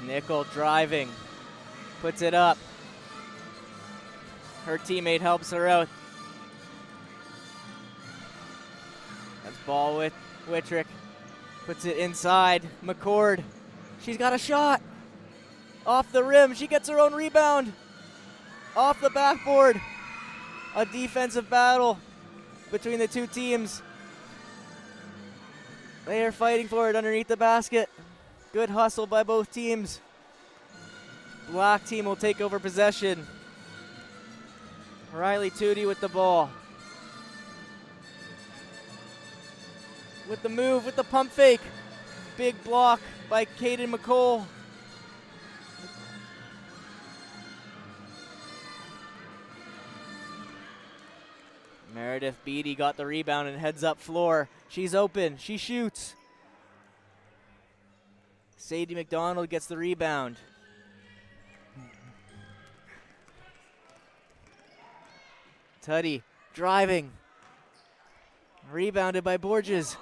Nickel driving, puts it up. Her teammate helps her out. That's ball with Whitrick. Puts it inside. McCord. She's got a shot. Off the rim. She gets her own rebound. Off the backboard. A defensive battle between the two teams. They are fighting for it underneath the basket. Good hustle by both teams. Black team will take over possession. Riley Tootie with the ball. With the move, with the pump fake. Big block by Caden McCole. Meredith Beatty got the rebound and heads up floor. She's open, she shoots. Sadie McDonald gets the rebound. Tuddy driving. Rebounded by Borges.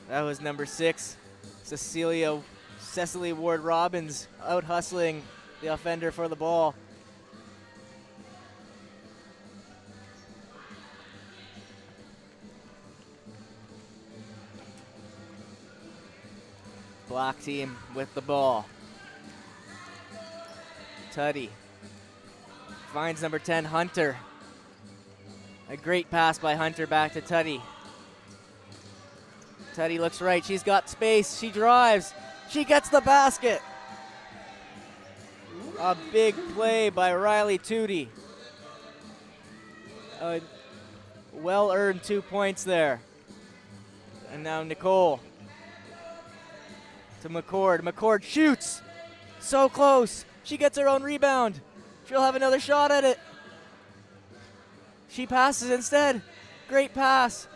That was number 6, Cecily Ward Robbins, out hustling the offender for the ball. Black team with the ball. Tuddy finds number 10, Hunter. A great pass by Hunter back to Tuddy. Tuddy looks right, she's got space, she drives, she gets the basket. A big play by Riley Tootie. A well-earned 2 points there. And now Nicole to McCord. McCord shoots, so close. She gets her own rebound. She'll have another shot at it. She passes instead. Great pass.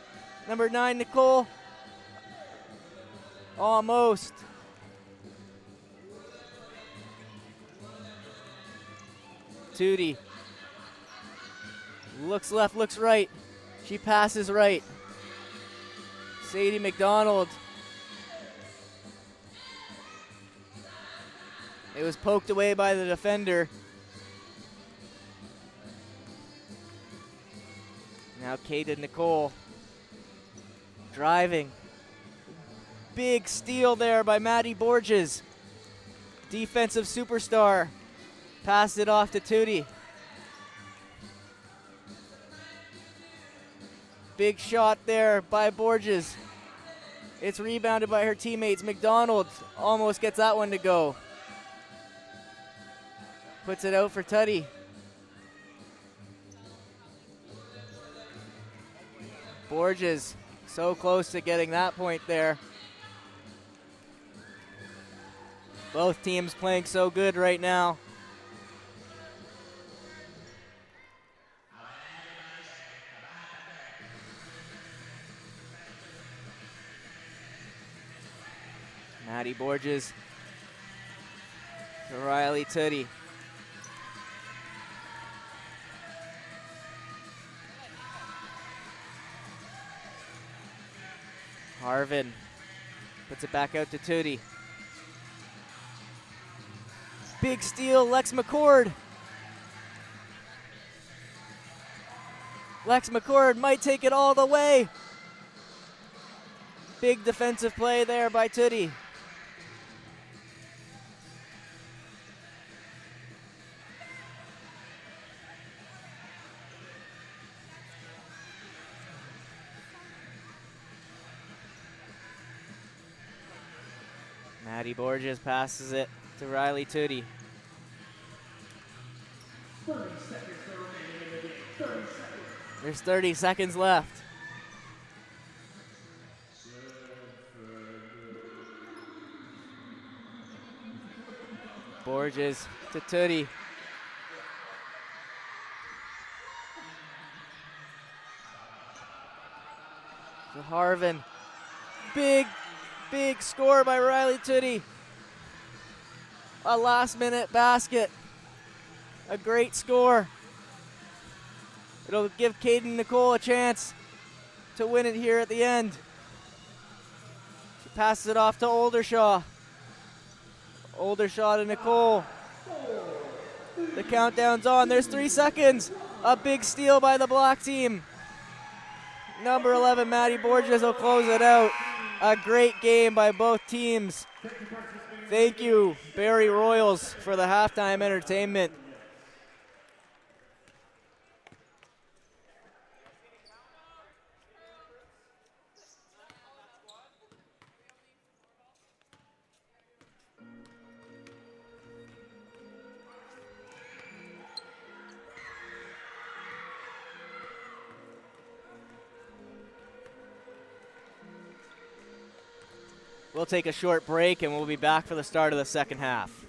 Number 9, Nicole. Almost. Tootie. Looks left, looks right. She passes right. Sadie McDonald. It was poked away by the defender. Now Kaden Nicole driving. Big steal there by Maddie Borges. Defensive superstar. Passed it off to Tootie. Big shot there by Borges. It's rebounded by her teammates. McDonald almost gets that one to go. Puts it out for Tuddy. Borges so close to getting that point there. Both teams playing so good right now. Maddie Borges to Riley Tootie. Harvin puts it back out to Tootie. Big steal, Lex McCord. Lex McCord might take it all the way. Big defensive play there by Tootie. Maddie Borges passes it to Riley Tootie. 30 seconds remaining in the game. 30 seconds. There's 30 seconds left. Borges to Tootie. To Harvin. Big score by Riley Tootie. A last-minute basket. A great score. It'll give Kaden Nicole a chance to win it here at the end. She passes it off to Oldershaw. Oldershaw to Nicole. The countdown's on. There's 3 seconds. A big steal by the black team. Number 11, Maddie Borges will close it out. A great game by both teams. Thank you, Barrie Royals, for the halftime entertainment. We'll take a short break, and we'll be back for the start of the second half.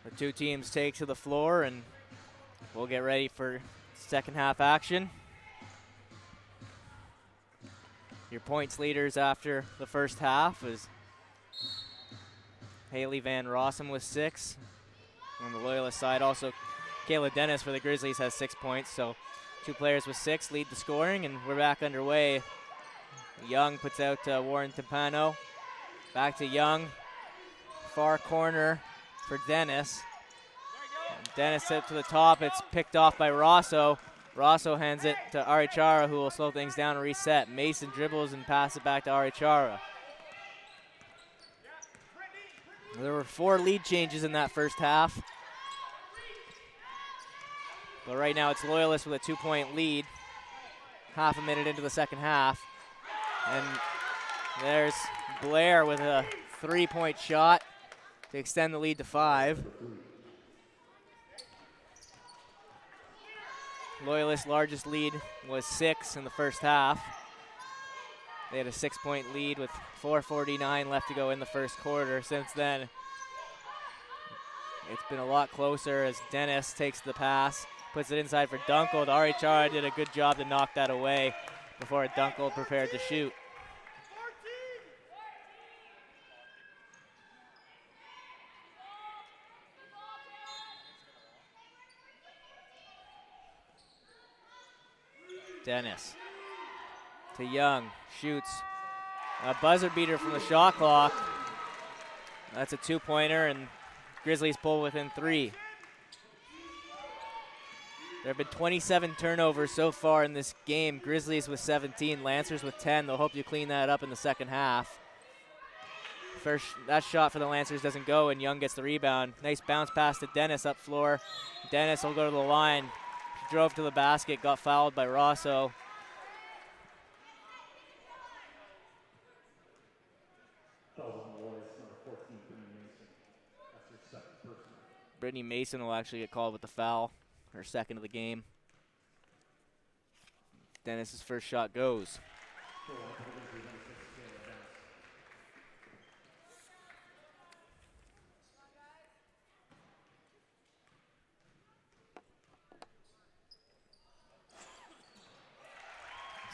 The two teams take to the floor, and we'll get ready for second half action. Your points leaders after the first half is Haley Van Rossum with 6. On the Loyalist side, also Kayla Dennis for the Grizzlies has 6 points. So 2 players with 6 lead the scoring, and we're back underway. Young puts out Warren Timpano. Back to Young. Far corner for Dennis. Dennis up to the top. It's picked off by Rosso. Rosso hands it to Arichara, who will slow things down and reset. Mason dribbles and passes it back to Arichara. There were 4 lead changes in that first half. But right now it's Loyalist with a 2-point lead. Half a minute into the second half. And there's Blair with a 3-point shot to extend the lead to 5. Loyalist's largest lead was 6 in the first half. They had a 6-point lead with 4:49 left to go in the first quarter. Since then, it's been a lot closer as Dennis takes the pass, puts it inside for Dunkel. Arichara did a good job to knock that away before Dunkel prepared to shoot. Dennis to Young, shoots. A buzzer beater from the shot clock. That's a 2-pointer, and Grizzlies pull within 3. There have been 27 turnovers so far in this game. Grizzlies with 17, Lancers with 10. They'll hope to clean that up in the second half. That shot for the Lancers doesn't go, and Young gets the rebound. Nice bounce pass to Dennis up floor. Dennis will go to the line. She drove to the basket, got fouled by Rosso. Brittany Mason will actually get called with the foul, her second of the game. Dennis's first shot goes.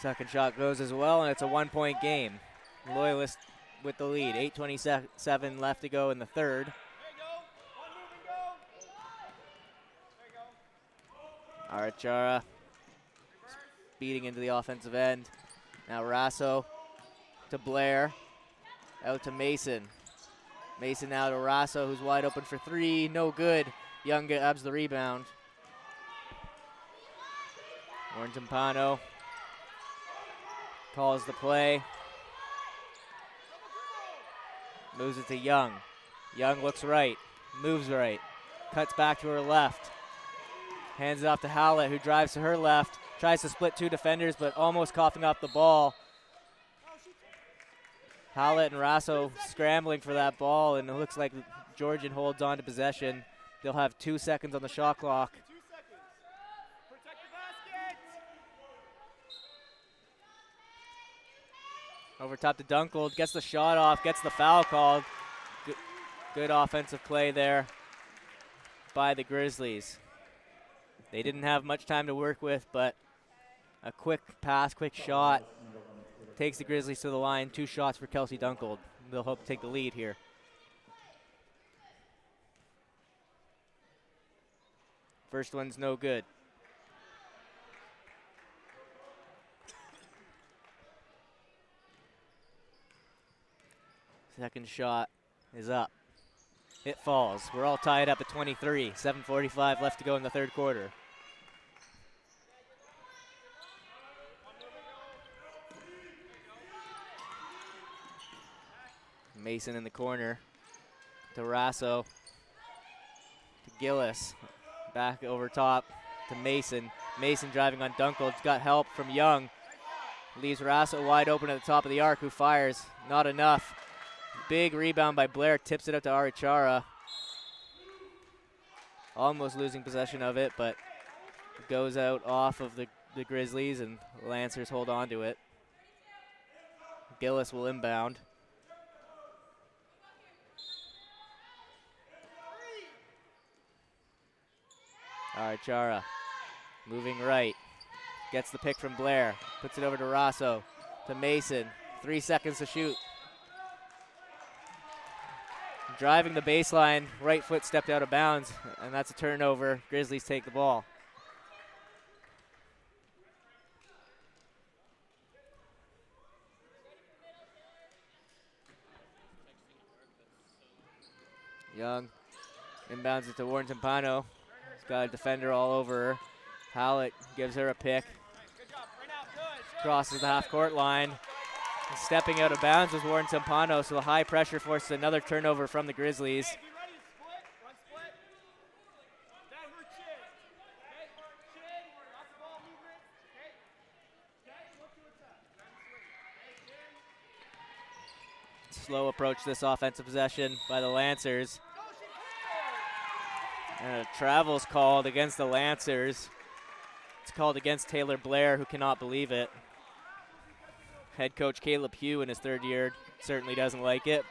Second shot goes as well, and it's a 1-point game. Loyalist with the lead. 8:27 left to go in the third. Arichara speeding into the offensive end. Now Rasso to Blair. Out to Mason. Mason now to Rasso, who's wide open for 3. No good. Young grabs the rebound. Warren Timpano calls the play. Moves it to Young. Young looks right, moves right, cuts back to her left. Hands it off to Howlett, who drives to her left, tries to split 2 defenders, but almost coughing up the ball. Howlett and Rasso scrambling for that ball, and it looks like Georgian holds on to possession. They'll have 2 seconds on the shot clock. Over top to Dunkel, gets the shot off, gets the foul called. Good offensive play there by the Grizzlies. They didn't have much time to work with, but a quick pass, quick shot takes the Grizzlies to the line. 2 shots for Kelsey Dunkel. They'll hope to take the lead here. First one's no good. Second shot is up. It falls. We're all tied up at 23. 7:45 left to go in the third quarter. Mason in the corner to Rasso, to Gillis. Back over top to Mason. Mason driving on Dunkel. Got help from Young. Leaves Rasso wide open at the top of the arc, who fires. Not enough. Big rebound by Blair. Tips it up to Arichara. Almost losing possession of it, but goes out off of the Grizzlies, and Lancers hold on to it. Gillis will inbound. Arichara moving right. Gets the pick from Blair. Puts it over to Rasso. to Mason. 3 seconds to shoot. Driving the baseline, right foot stepped out of bounds, and that's a turnover. Grizzlies take the ball. Young inbounds it to Warren Timpano. He's got a defender all over her. Hallett gives her a pick. Crosses the half-court line. And stepping out of bounds was Warren Timpano, so the high pressure forces another turnover from the Grizzlies. Slow approach to this offensive possession by the Lancers. And a travel's called against the Lancers. It's called against Taylor Blair, who cannot believe it. Head coach Caleb Hugh in his 3rd year certainly doesn't like it.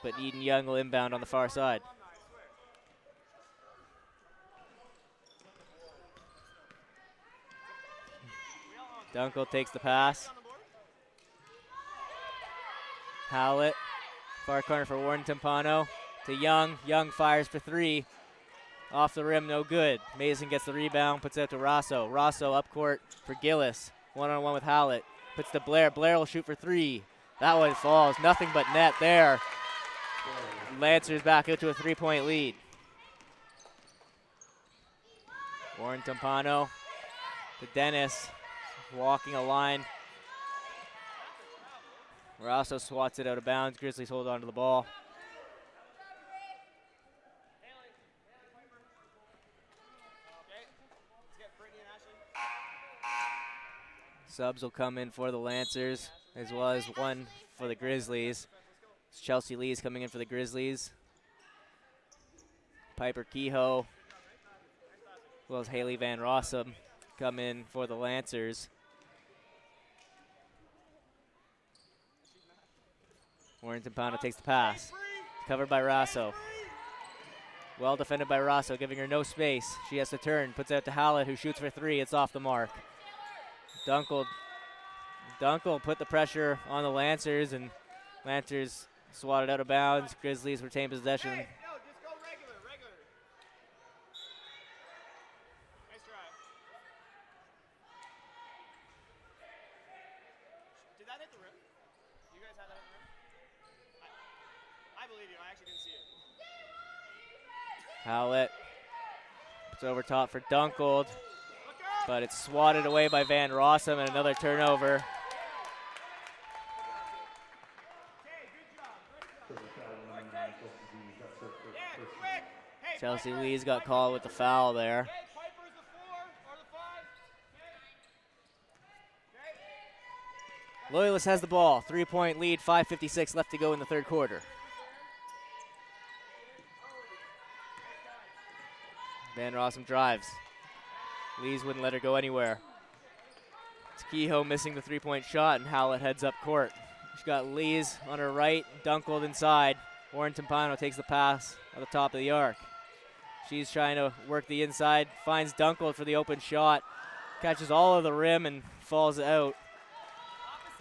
But Eden Young will inbound on the far side. Dunkel takes the pass. Hallett, far corner for Warren Timpano to Young. Young fires for 3. Off the rim, no good. Mason gets the rebound, puts it out to Rosso. Rosso up court for Gillis. 1-on-1 with Hallett. Puts to Blair. Blair will shoot for 3. That one falls. Nothing but net there. Lancers back out to a 3-point lead. Warren Timpano to Dennis. Walking a line. Rosso swats it out of bounds. Grizzlies hold on to the ball. Subs will come in for the Lancers, as well as one for the Grizzlies. It's Chelsea Lee's coming in for the Grizzlies. Piper Kehoe, as well as Haley Van Rossum, come in for the Lancers. Warren Timpano takes the pass. Covered by Rosso. Well defended by Rosso, giving her no space. She has to turn, puts it out to Hallett, who shoots for 3. It's off the mark. Dunkel put the pressure on the Lancers, and Lancers swatted out of bounds. Grizzlies retain possession. Hey, no, just go regular. Nice try. Did that hit the rim? You guys had that hit the rim? I believe you. I actually didn't see it. Howlett puts over top for Dunkel, but it's swatted away by Van Rossum, and another turnover. Chelsea Lee's got called with the foul there. Loyalist has the ball. 3-point lead, 5:56 left to go in the 3rd quarter. Van Rossum drives. Lees wouldn't let her go anywhere. It's Kehoe missing the 3-point shot, and Howlett heads up court. She's got Lees on her right, Dunkel inside. Warren Timpano takes the pass at the top of the arc. She's trying to work the inside, finds Dunkel for the open shot, catches all of the rim and falls out.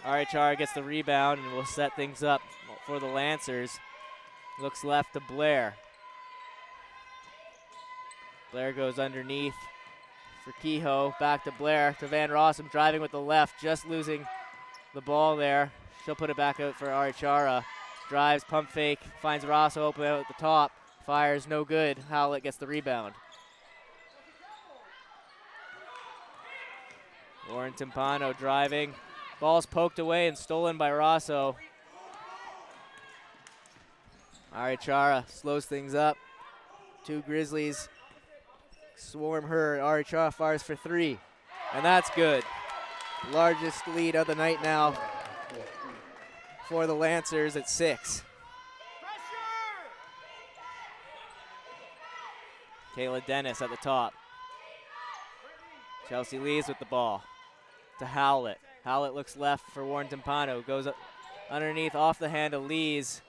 RHR gets the rebound and will set things up for the Lancers. Looks left to Blair. Blair goes underneath for Kehoe, back to Blair, to Van Rossum, driving with the left, just losing the ball there. She'll put it back out for Arichara. Drives, pump fake, finds Rosso open out at the top, fires, no good. Howlett gets the rebound. Warren Timpano driving. Ball's poked away and stolen by Rosso. Arichara slows things up. 2 Grizzlies swarm her. Arichara fires for 3, and that's good. Largest lead of the night now for the Lancers at 6. Kayla Dennis at the top. Chelsea Lees with the ball to Howlett. Howlett looks left for Warren Timpano. Goes up underneath off the hand of Lees.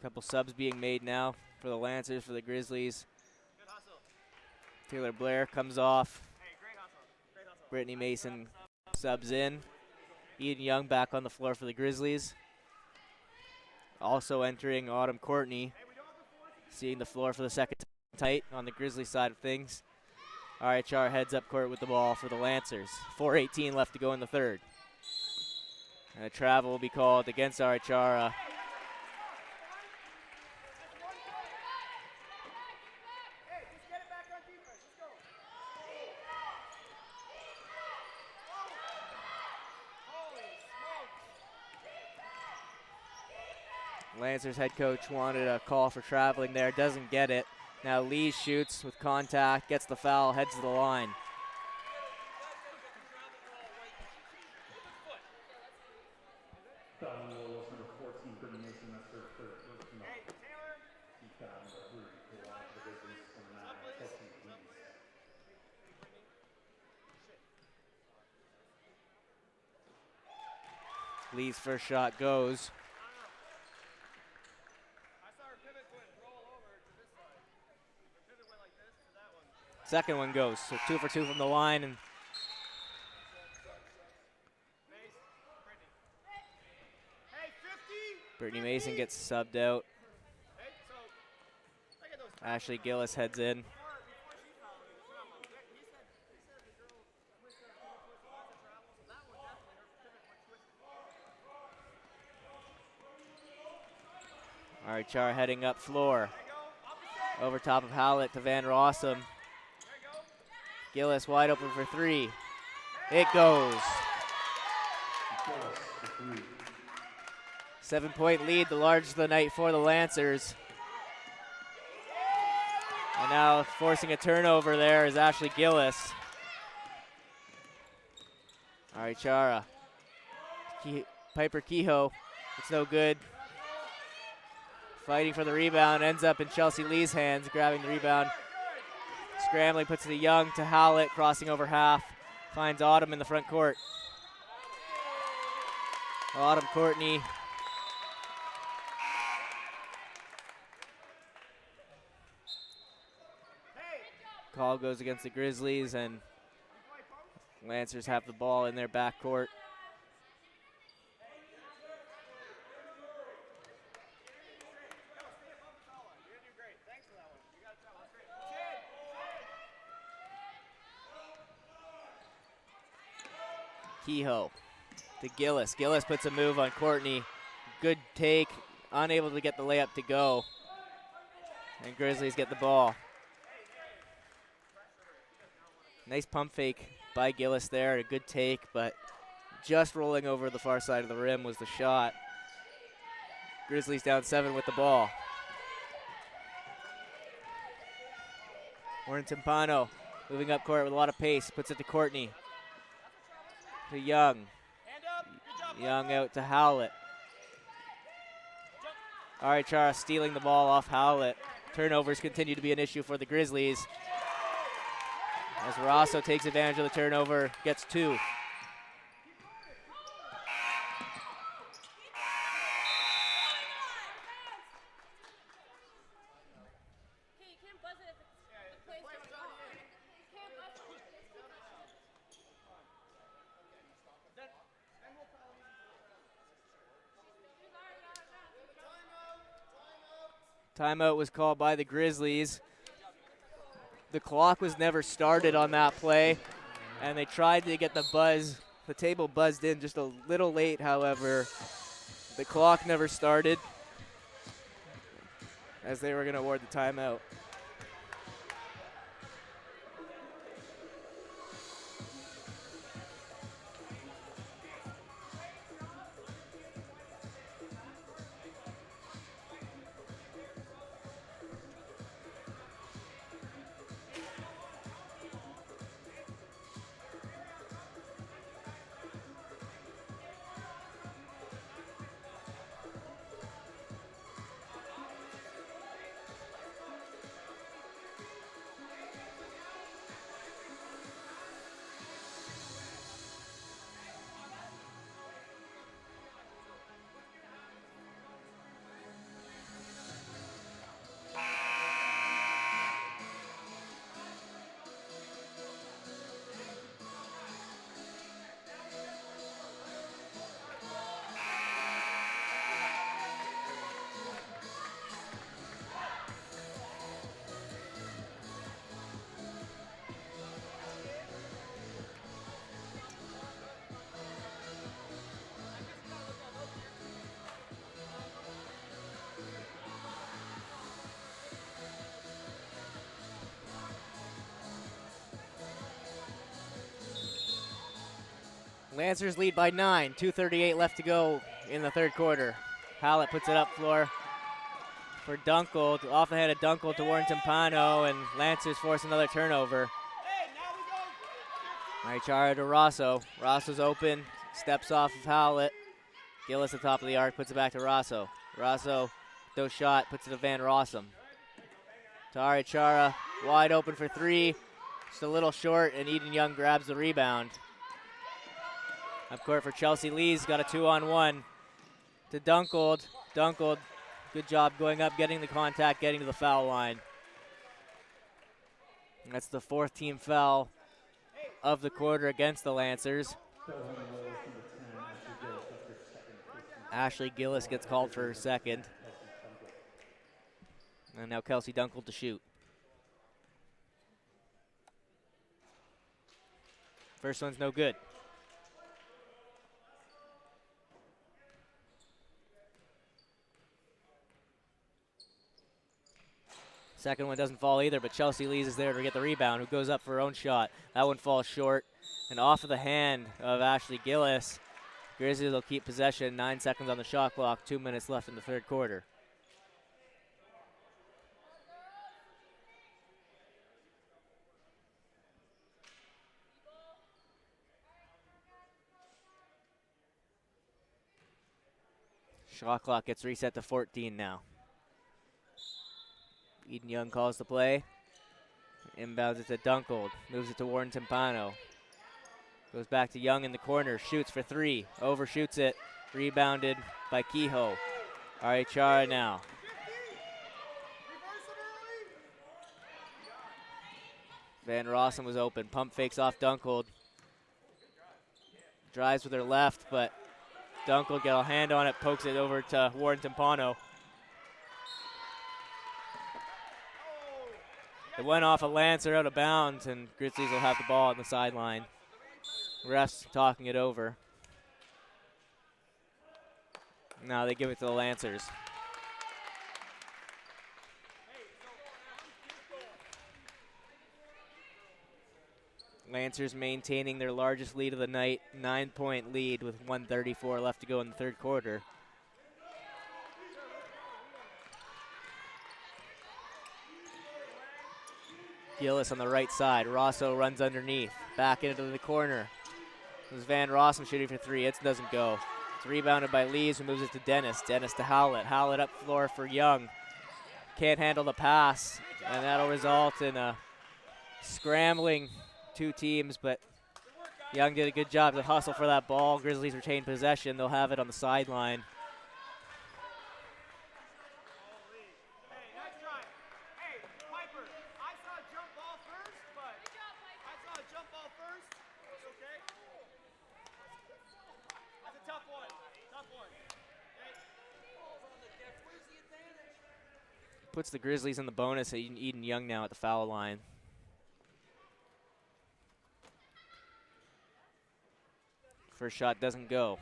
Couple subs being made now for the Lancers, for the Grizzlies. Good hustle. Taylor Blair comes off. Hey, great hustle. Great hustle. Brittany Mason subs in. Eden Young back on the floor for the Grizzlies. Also entering Autumn Courtney, seeing the floor for the second time tight on the Grizzlies side of things. RHR heads up court with the ball for the Lancers. 4:18 left to go in the third. And a travel will be called against RHR. Hey, just get it back on defense. Let's go. Holy smokes. Lancers head coach wanted a call for traveling there, doesn't get it. Now Lee shoots with contact, gets the foul, heads to the line. Foul on Loyalist, number 14, Brittany Mason. That's her third personal. Hey, Taylor. Team foul number 3 for the Grizzlies. Number 9, Kelsey Lees. Lee's first shot goes. I saw her pivot foot roll over to this side. Her pivot went like this to that one. Second one goes. So 2 for 2 from the line, and Mace, Brittany. Hey, 50. Brittany Mason gets subbed out. Hey, so look at those. Ashley Gillis heads in. Before she fouled, he said the girl twisted her pivot foot so lots of travel. So that one definitely her pivot foot twisted. RHR heading up floor. There you go. Opposite. Over top of Howlett to Van Rossum. There you go. Gillis wide open for 3. It goes. Gillis for 3. 7-point lead, the largest of the night for the Lancers. And now forcing a turnover there is Ashley Gillis. RHR. Piper Kehoe. It's no good. Fighting for the rebound, ends up in Chelsea Lee's hands, grabbing the rebound. Scrambling, puts it to Young, to Howlett, crossing over half. Finds Autumn in the front court. Autumn Courtney. Call goes against the Grizzlies, and Lancers have the ball in their backcourt. Kehoe to Gillis. Gillis puts a move on Courtney. Good take, unable to get the layup to go. And Grizzlies get the ball. Nice pump fake by Gillis there, a good take, but just rolling over the far side of the rim was the shot. Grizzlies down 7 with the ball. Warren Timpano moving up court with a lot of pace, puts it to Courtney. To Young. Hand up. Good job. Young out to Howlett. RHR stealing the ball off Howlett. Turnovers continue to be an issue for the Grizzlies. As Rosso takes advantage of the turnover, gets 2. Timeout was called by the Grizzlies. The clock was never started on that play, and they tried to get the table buzzed in just a little late, however. The clock never started as they were going to award the timeout. Lancers lead by 9, 2:38 left to go in the third quarter. Hallett puts it up floor for Dunkel, off the head of Dunkel to Warren Timpano, and Lancers force another turnover. Chara to Rosso. Rosso's open, steps off of Howlett. Gillis at the top of the arc, puts it back to Rosso. Rosso, no shot, puts it to Van Rossum. Tari Chara, wide open for three. Just a little short, and Eden Young grabs the rebound. Up court for Chelsea Lee's got a 2-on-1 to Dunkel. Dunkel, good job going up, getting the contact, getting to the foul line. And that's the fourth team foul of the quarter against the Lancers. Ashley Gillis gets called for her second. And now Kelsey Dunkel to shoot. First one's no good. Second one doesn't fall either, but Chelsea Lees is there to get the rebound, who goes up for her own shot. That one falls short and off of the hand of Ashley Gillis. Grizzlies will keep possession, 9 seconds on the shot clock, 2 minutes left in the third quarter. Shot clock gets reset to 14 now. Eden Young calls the play. Inbounds it to Dunkel. Moves it to Warren Timpano. Goes back to Young in the corner. Shoots for three. Overshoots it. Rebounded by Kehoe. Ari Chara now. Van Rossum was open. Pump fakes off Dunkel. Drives with her left, but Dunkel get a hand on it. Pokes it over to Warren Timpano. It went off a Lancer out of bounds, and Grizzlies will have the ball on the sideline. Refs talking it over. Now they give it to the Lancers. Lancers maintaining their largest lead of the night, 9-point lead with 1:34 left to go in the third quarter. Gillis on the right side. Rosso runs underneath. Back into the corner. This is Van Rossum shooting for three. It doesn't go. It's rebounded by Lees, who moves it to Dennis. Dennis to Howlett. Howlett up floor for Young. Can't handle the pass, and that'll result in a scrambling two teams, but Young did a good job to hustle for that ball. Grizzlies retain possession. They'll have it on the sideline. Puts the Grizzlies in the bonus. Eden Young now at the foul line. First shot doesn't go.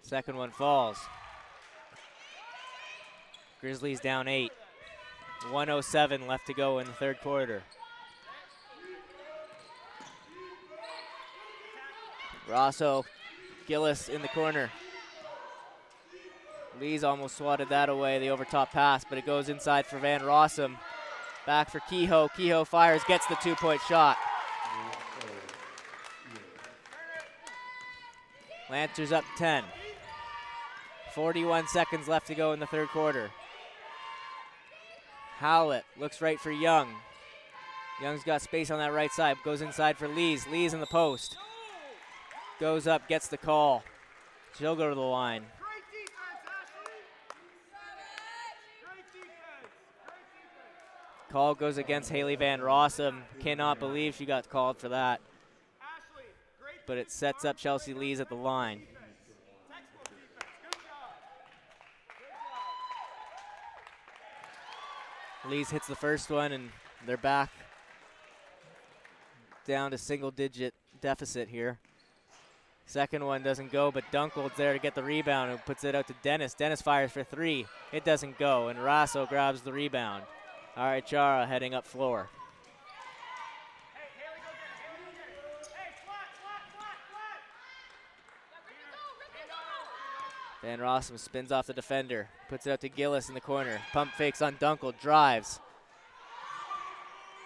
Second one falls. Grizzlies down 8. 1:07 left to go in the third quarter. Rosso, Gillis in the corner. Lee's almost swatted that away, the overtop pass, but it goes inside for Van Rossum. Back for Kehoe. Kehoe fires, gets the 2-point shot. Lancers up 10. 41 seconds left to go in the third quarter. Howlett looks right for Young. Young's got space on that right side, goes inside for Lees. Lees in the post. Goes up, gets the call. She'll go to the line. Call goes against Haley Van Rossum. Cannot believe she got called for that. But it sets up Chelsea Lees at the line. Lees hits the first one, and they're back down to single-digit deficit here. Second one doesn't go, but Dunkel's there to get the rebound and puts it out to Dennis. Dennis fires for three. It doesn't go, and Rasso grabs the rebound. All right, Chara heading up floor. Hey, Haley, go get it. Haley, go get it. Hey, flat, flat, flat, flat. Van Rossum spins off the defender, puts it out to Gillis in the corner. Pump fakes on Dunkel, drives.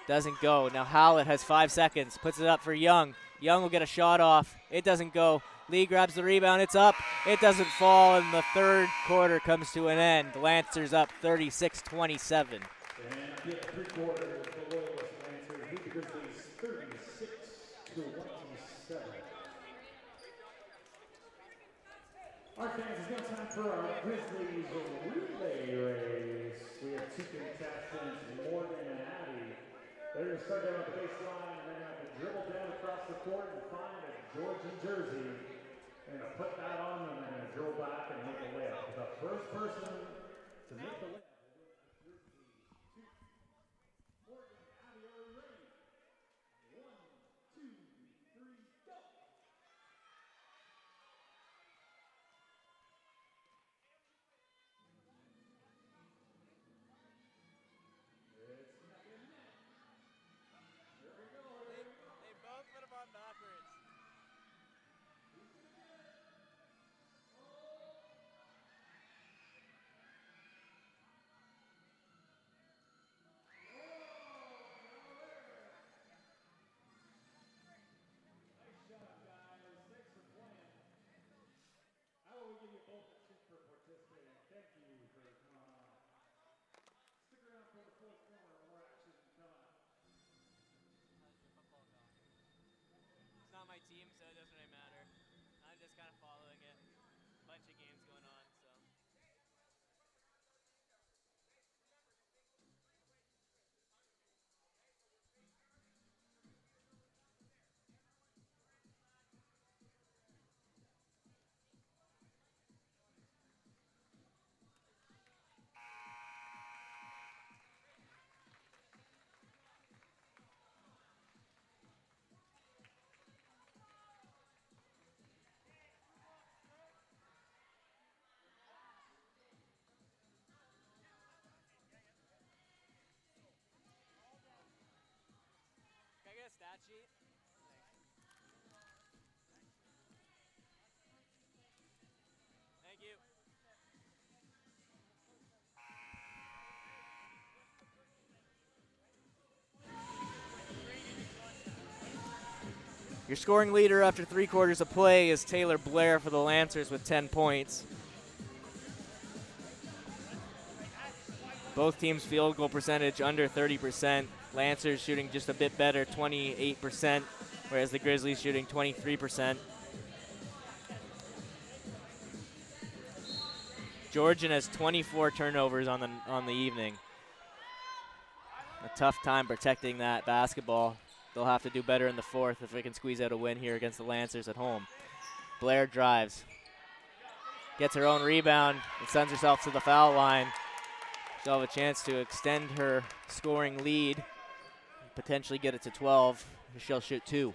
Doesn't go. Now Howlett has 5 seconds, puts it up for Young. Young will get a shot off. It doesn't go. Lee grabs the rebound. It's up. It doesn't fall, and the third quarter comes to an end. Lancers up 36-27. And get 3 quarters, the Loyalist Lancers beat the Grizzlies 36-27. All right, fans, it's now time for our Grizzlies relay race. We have 2 contestants, Morgan and Abby. They're going to start down at the baseline, and they're going to have to dribble down across the court and find a Georgian jersey. They're going to put that on them, and they're going to dribble back and make a layup. The first person to make the layup. Morgan, Abby, are you ready? 1, 2, 3, go! It's neck and neck. Here we go. They both put them on backwards. Nice job, guys. Thanks for playing. How about we give you both a treat for participating? Thank you for coming on. Stick around for the fourth quarter. More action coming up. It's not my team, so it doesn't really matter. I'm just kind of following it. A bunch of games going on, so. Can I get a stat sheet? Thank you. Your scoring leader after 3 quarters of play is Taylor Blair for the Lancers with 10 points. Both teams' field goal percentage under 30%. Lancers shooting just a bit better, 28%, whereas the Grizzlies shooting 23%. Georgian has 24 turnovers on the evening. A tough time protecting that basketball. They'll have to do better in the fourth if they can squeeze out a win here against the Lancers at home. Blair drives. Gets her own rebound and sends herself to the foul line. She'll have a chance to extend her scoring lead, potentially get it to 12. She'll shoot 2.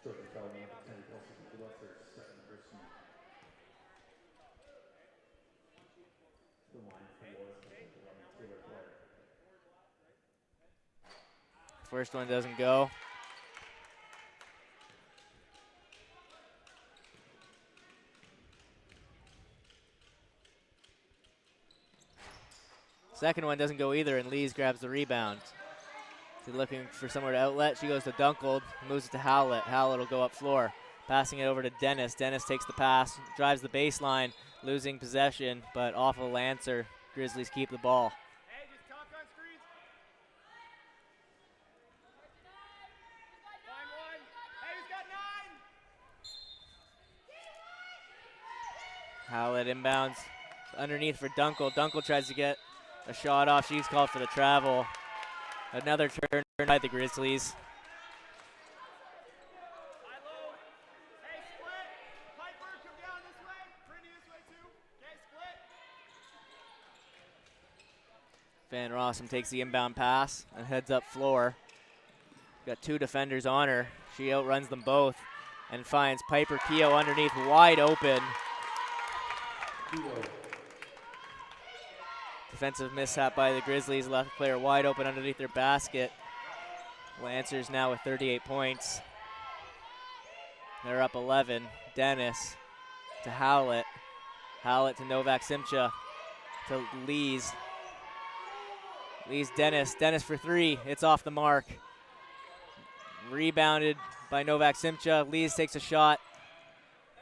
Georgian foul number 10 plus the Lancers second person. The line for Loyalist is 11 Taylor Blair. First one doesn't go. Second one doesn't go either, and Lees grabs the rebound. She's looking for somewhere to outlet. She goes to Dunkel, moves it to Howlett. Howlett will go up floor, passing it over to Dennis. Dennis takes the pass, drives the baseline, losing possession, but off a Lancer. Grizzlies keep the ball. Hey, just talk on screens. Find one. Hey, who's got 9? Howlett inbounds underneath for Dunkel. Dunkel tries to get a shot off. She's called for the travel. Another turn by the Grizzlies. High low. Hey, split. Piper, come down this way. Brittany this way too. Okay, split. Van Rossum takes the inbound pass and heads up floor. Got 2 defenders on her. She outruns them both and finds Piper Keogh underneath, wide open. Defensive mishap by the Grizzlies, left player wide open underneath their basket. Lancers now with 38 points. They're up 11. Dennis to Howlett. Howlett to Novak Simcha to Lees. Lees Dennis. Dennis for three. It's off the mark. Rebounded by Novak Simcha. Lees takes a shot.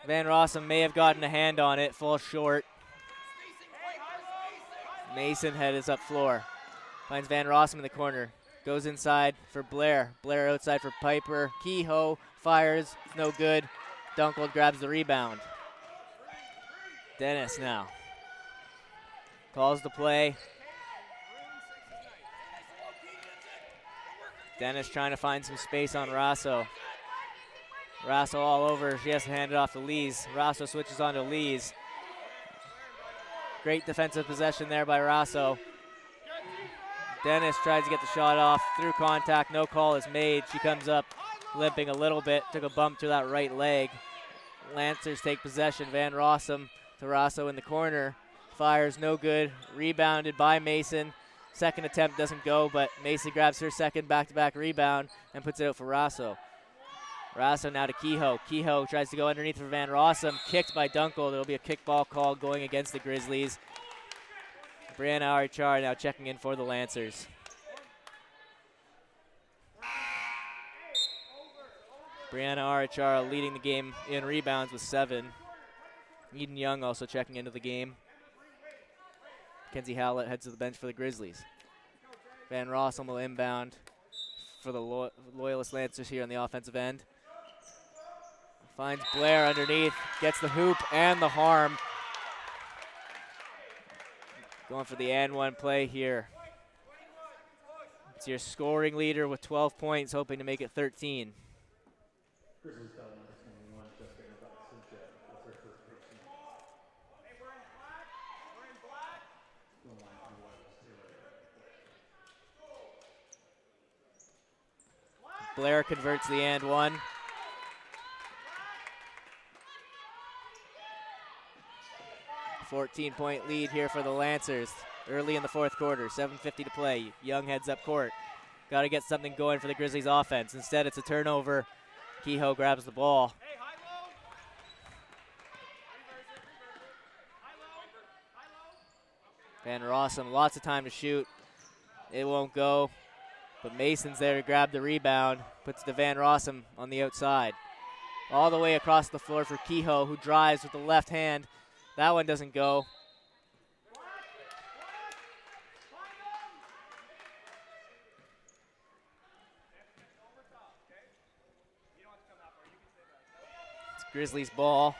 Van Rossum may have gotten a hand on it. Falls short. Mason heads up floor. Finds Van Rossum in the corner. Goes inside for Blair. Blair outside for Piper. Kehoe fires. It's no good. Dunkel grabs the rebound. Dennis now. Calls the play. Dennis trying to find some space on Rasso. Rasso all over. She has to hand it off to Lees. Rasso switches on to Lees. Great defensive possession there by Rasso. Dennis tries to get the shot off. Through contact, no call is made. She comes up limping a little bit. Took a bump to that right leg. Lancers take possession. Van Rossum to Rasso in the corner. Fires, no good. Rebounded by Mason. Second attempt doesn't go, but Mason grabs her second back-to-back rebound and puts it out for Rasso. Rasso now to Kehoe. Kehoe tries to go underneath for Van Rossum. Kicked by Dunkel. There'll be a kickball call going against the Grizzlies. Brianna Arichar now checking in for the Lancers. Brianna Arichar leading the game in rebounds with 7. Eden Young also checking into the game. Mackenzie Howlett heads to the bench for the Grizzlies. Van Rossum will inbound for the Loyalist Lancers here on the offensive end. Finds Blair underneath, gets the hoop and the harm. Going for the and one play here. It's your scoring leader with 12 points, hoping to make it 13. Grizzlies fell number 21, Jessica Novak Simcha. That's her first person. Hey, we're in black. We're in black. Go line from Loyalist Taylor. Blair converts the and one. A 14-point lead here for the Lancers early in the fourth quarter. 7:50 to play. Young heads up court. Got to get something going for the Grizzlies offense. Instead, it's a turnover. Kehoe grabs the ball. Hey, high low. Reverse it. High low. Van Rossum, lots of time to shoot. It won't go, but Mason's there to grab the rebound. Puts to Van Rossum on the outside. All the way across the floor for Kehoe, who drives with the left hand. That one doesn't go. It's Grizzlies ball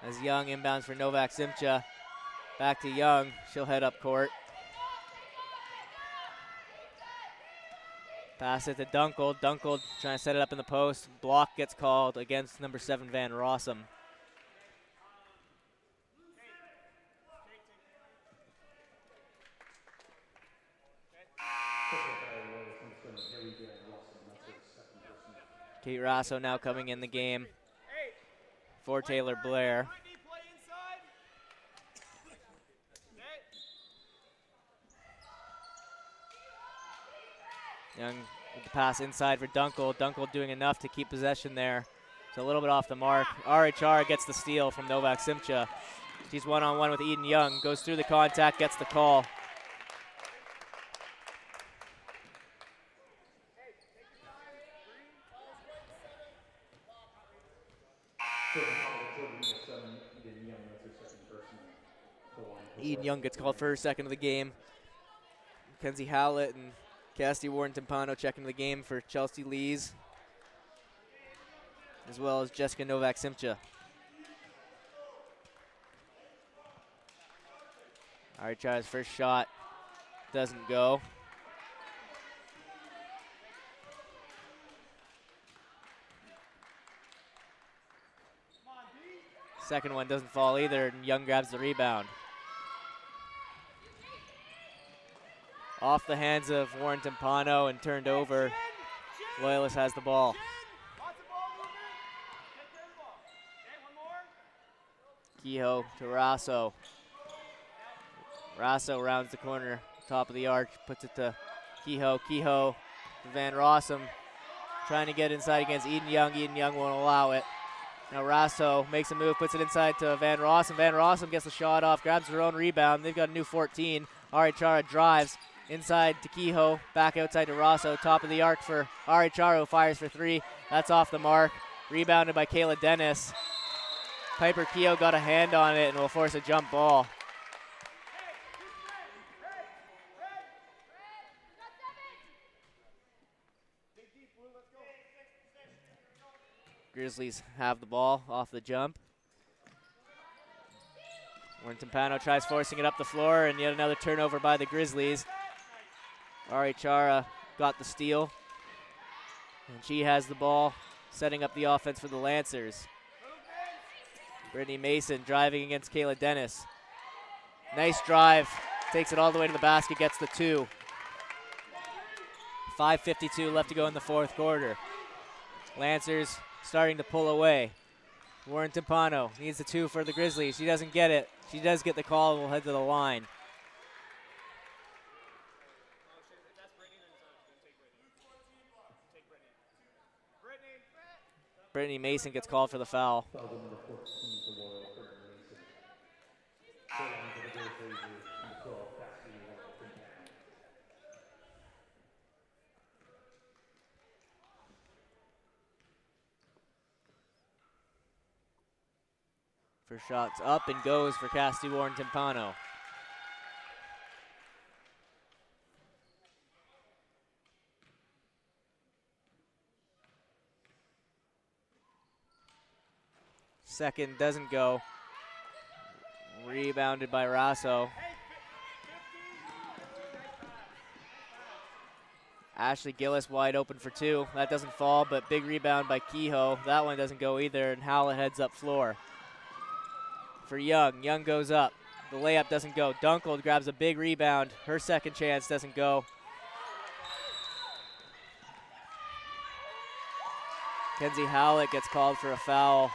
as Young inbounds for Novak Simcha. Back to Young. She'll head up court. Pass it to Dunkel. Dunkel trying to set it up in the post. Block gets called against number 7 Van Rossum. Kate Rasso now coming in the game for Taylor Blair. Young with the pass inside for Dunkel. Dunkel doing enough to keep possession there. It's a little bit off the mark. Arichara gets the steal from Novak Simcha. She's one-on-one with Eden Young. Goes through the contact, gets the call. Eden Young gets called for her second of the game. Mackenzie Howlett and Cassidy Warren-Timpano checking the game for Chelsea Lees, as well as Jessica Novak Simcha. Arichara's first shot doesn't go. Second one doesn't fall either, and Young grabs the rebound. Off the hands of Warren Timpano and turned over. Loyalist has the ball. Kehoe to Rasso. Rasso rounds the corner, top of the arc, puts it to Kehoe. Kehoe to Van Rossum, trying to get inside against Eden Young. Eden Young won't allow it. Now Rasso makes a move, puts it inside to Van Rossum. Van Rossum gets the shot off, grabs her own rebound. They've got a new 14. Ari Chara drives inside to Kehoe, back outside to Rasso. Top of the arc for Ari Chara, fires for three. That's off the mark. Rebounded by Kayla Dennis. Piper Kehoe got a hand on it and will force a jump ball. Grizzlies have the ball off the jump. Warren Timpano tries forcing it up the floor, and yet another turnover by the Grizzlies. Ari Chara got the steal, and she has the ball, setting up the offense for the Lancers. Brittany Mason driving against Kayla Dennis. Nice drive, takes it all the way to the basket, gets the two. 5:52 left to go in the fourth quarter. Lancers starting to pull away. Warren Timpano needs the two for the Grizzlies. She doesn't get it. She does get the call and will head to the line. Brittany Mason gets called for the foul. Foul number 14 for Loyal, Brittany Mason. Foul for the Grizzlies is number 12, Cassidy Warren. First shot's up and goes for Cassidy Warren Timpano. Second doesn't go. Rebounded by Rasso. Ashley Gillis wide open for two. That doesn't fall, but big rebound by Kehoe. That one doesn't go either, and Howlett heads up floor. For Young. Young goes up. The layup doesn't go. Dunkel grabs a big rebound. Her second chance doesn't go. Kenzie Howlett gets called for a foul.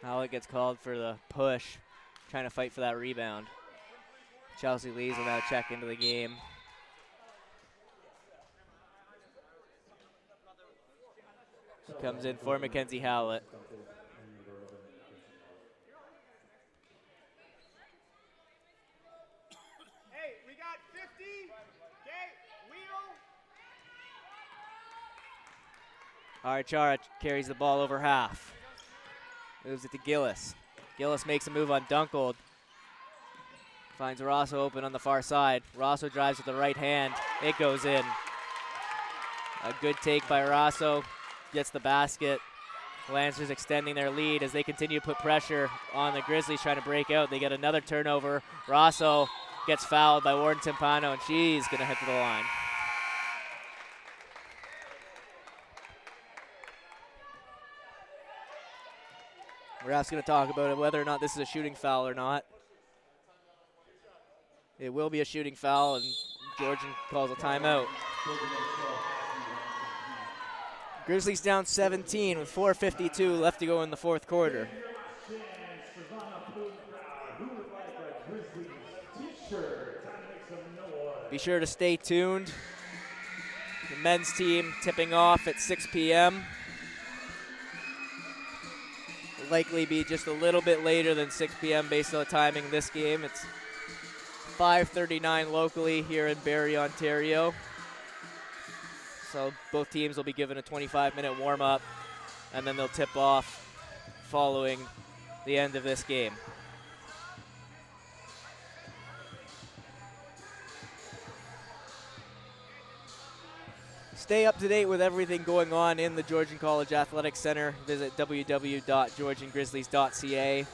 Howlett gets called for the push, trying to fight for that rebound. Chelsea Lees will now check into the game. She comes in for Mackenzie Howlett. Hey, we got 50. Okay, wheel. Chara carries the ball over half. Moves it to Gillis. Gillis makes a move on Dunkel. Finds Rosso open on the far side. Rosso drives with the right hand. It goes in. A good take by Rosso. Gets the basket. Lancers extending their lead as they continue to put pressure on the Grizzlies trying to break out. They get another turnover. Rosso gets fouled by Warren Timpano, and she's going to head to the line. We're also going to talk about whether or not this is a shooting foul or not. It will be a shooting foul, and Georgian calls a timeout. Grizzlies down 17 with 4:52 left to go in the fourth quarter. Be sure to stay tuned. The men's team tipping off at 6 p.m. Will likely be just a little bit later than 6 p.m. based on the timing of this game. It's 5:39 locally here in Barrie, Ontario. So both teams will be given a 25-minute warm-up, and then they'll tip off following the end of this game. Stay up to date with everything going on in the Georgian College Athletic Centre. Visit www.georgiangrizzlies.ca.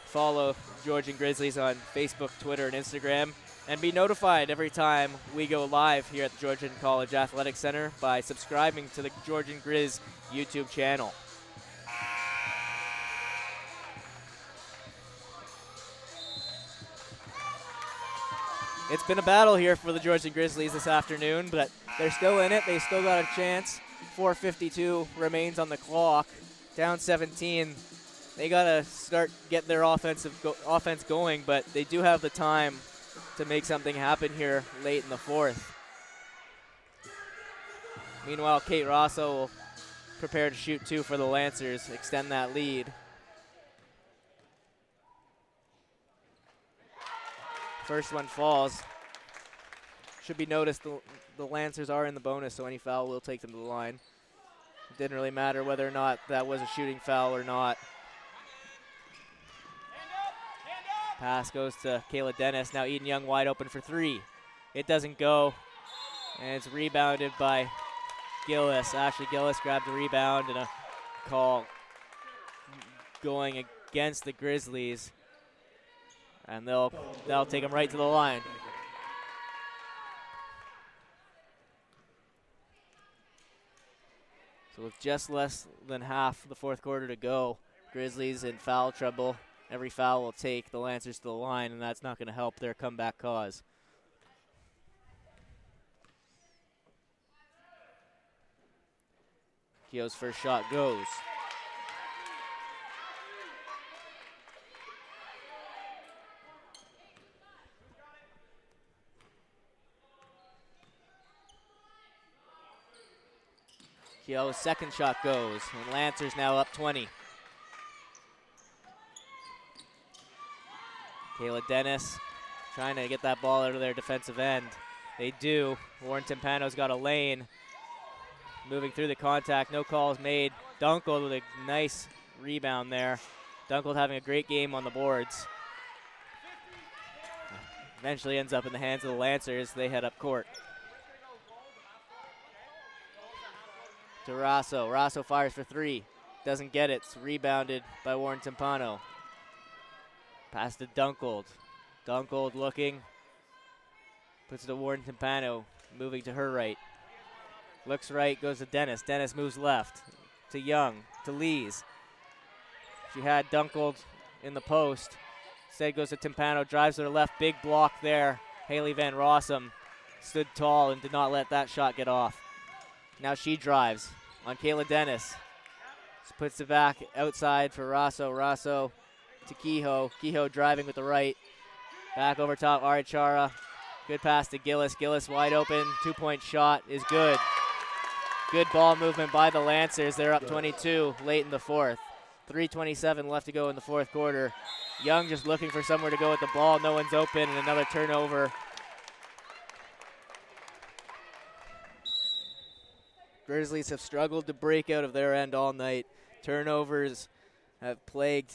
Follow Georgian Grizzlies on Facebook, Twitter, and Instagram. And be notified every time we go live here at the Georgian College Athletic Centre by subscribing to the Georgian Grizz YouTube channel. It's been a battle here for the Georgian Grizzlies this afternoon, but they're still in it. They still got a chance. 4:52 remains on the clock. Down 17. They got to start getting their offense going, but they do have the time to make something happen here late in the fourth. Meanwhile, Kate Rosso will prepare to shoot 2 for the Lancers, extend that lead. First one falls. Should be noticed the Lancers are in the bonus, so any foul will take them to the line. It didn't really matter whether or not that was a shooting foul or not. Pass goes to Kayla Dennis. Now Eden Young wide open for 3. It doesn't go, and it's rebounded by Gillis. Ashley Gillis grabbed the rebound, and a call going against the Grizzlies. And they'll take them right to the line. So with just less than half the fourth quarter to go, Grizzlies in foul trouble. Every foul will take the Lancers to the line, and that's not going to help their comeback cause. Keogh's first shot goes. Keogh's second shot goes, and Lancers now up 20. Kayla Dennis trying to get that ball out of their defensive end. They do. Warren Timpano's got a lane. Moving through the contact, no calls made. Dunkel with a nice rebound there. Dunkel having a great game on the boards. Eventually ends up in the hands of the Lancers. They head up court. To Rosso. Rosso fires for 3. Doesn't get it. It's rebounded by Warren Timpano. Pass to Dunkel. Dunkel looking. Puts it to Warren Timpano. Moving to her right. Looks right, goes to Dennis. Dennis moves left. To Young. To Lees. She had Dunkel in the post. Instead goes to Timpano. Drives to her left. Big block there. Haley Van Rossum stood tall and did not let that shot get off. Now she drives on Kayla Dennis. Just puts it back outside for Rosso. Rosso to Kehoe. Kehoe driving with the right. Back over top, Arichara. Good pass to Gillis. Gillis wide open. 2-point shot is good. Good ball movement by the Lancers. They're up 22 late in the fourth. 3:27 left to go in the fourth quarter. Young just looking for somewhere to go with the ball. No one's open, and another turnover. Grizzlies have struggled to break out of their end all night. Turnovers have plagued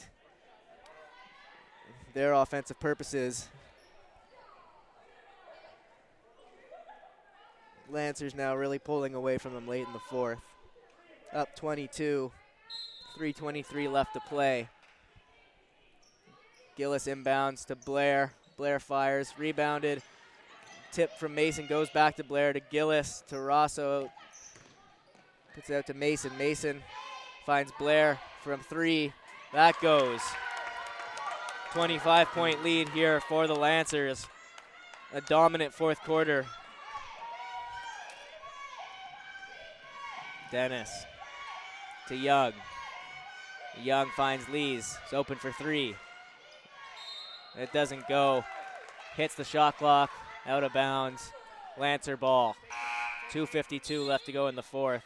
their offensive purposes. Lancers now really pulling away from them late in the fourth. Up 22, 3:23 left to play. Gillis inbounds to Blair. Blair fires, rebounded. Tip from Mason goes back to Blair, to Gillis, to Rosso. Puts it out to Mason. Mason finds Blair from 3. That goes. 25-point lead here for the Lancers. A dominant fourth quarter. Dennis to Young. Young finds Lees. It's open for 3. It doesn't go. Hits the shot clock. Out of bounds. Lancer ball. 2:52 left to go in the fourth.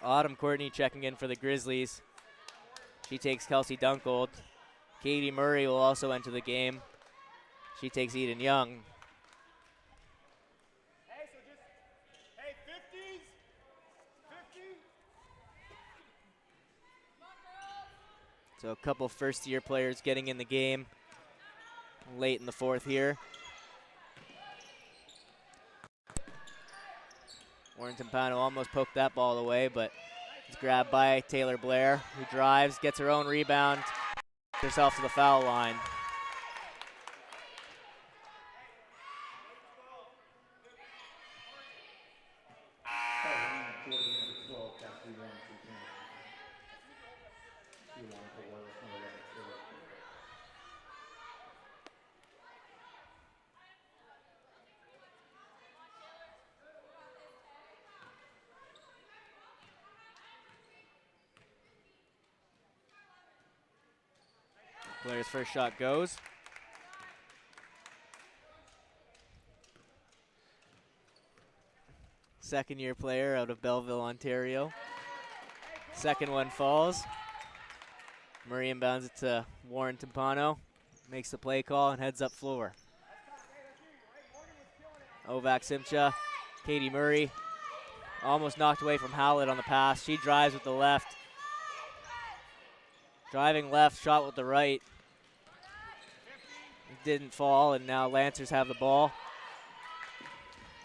Autumn Courtney checking in for the Grizzlies. She takes Kelsey Dunkel. Katie Murray will also enter the game. She takes Eden Young. Hey, so just, hey, 50s? 50? So a couple first-year players getting in the game late in the fourth here. Warren Timpano almost poked that ball away, but it's grabbed by Taylor Blair, who drives, gets her own rebound, herself to the foul line. Blair's first shot goes. Second-year player out of Belleville, Ontario. Second one falls. Murray inbounds it to Warren Timpano. Makes the play call and heads up floor. Ovak Simcha, Katie Murray, almost knocked away from Howlett on the pass. She drives with the left. Driving left, shot with the right. It didn't fall, and now Lancers have the ball.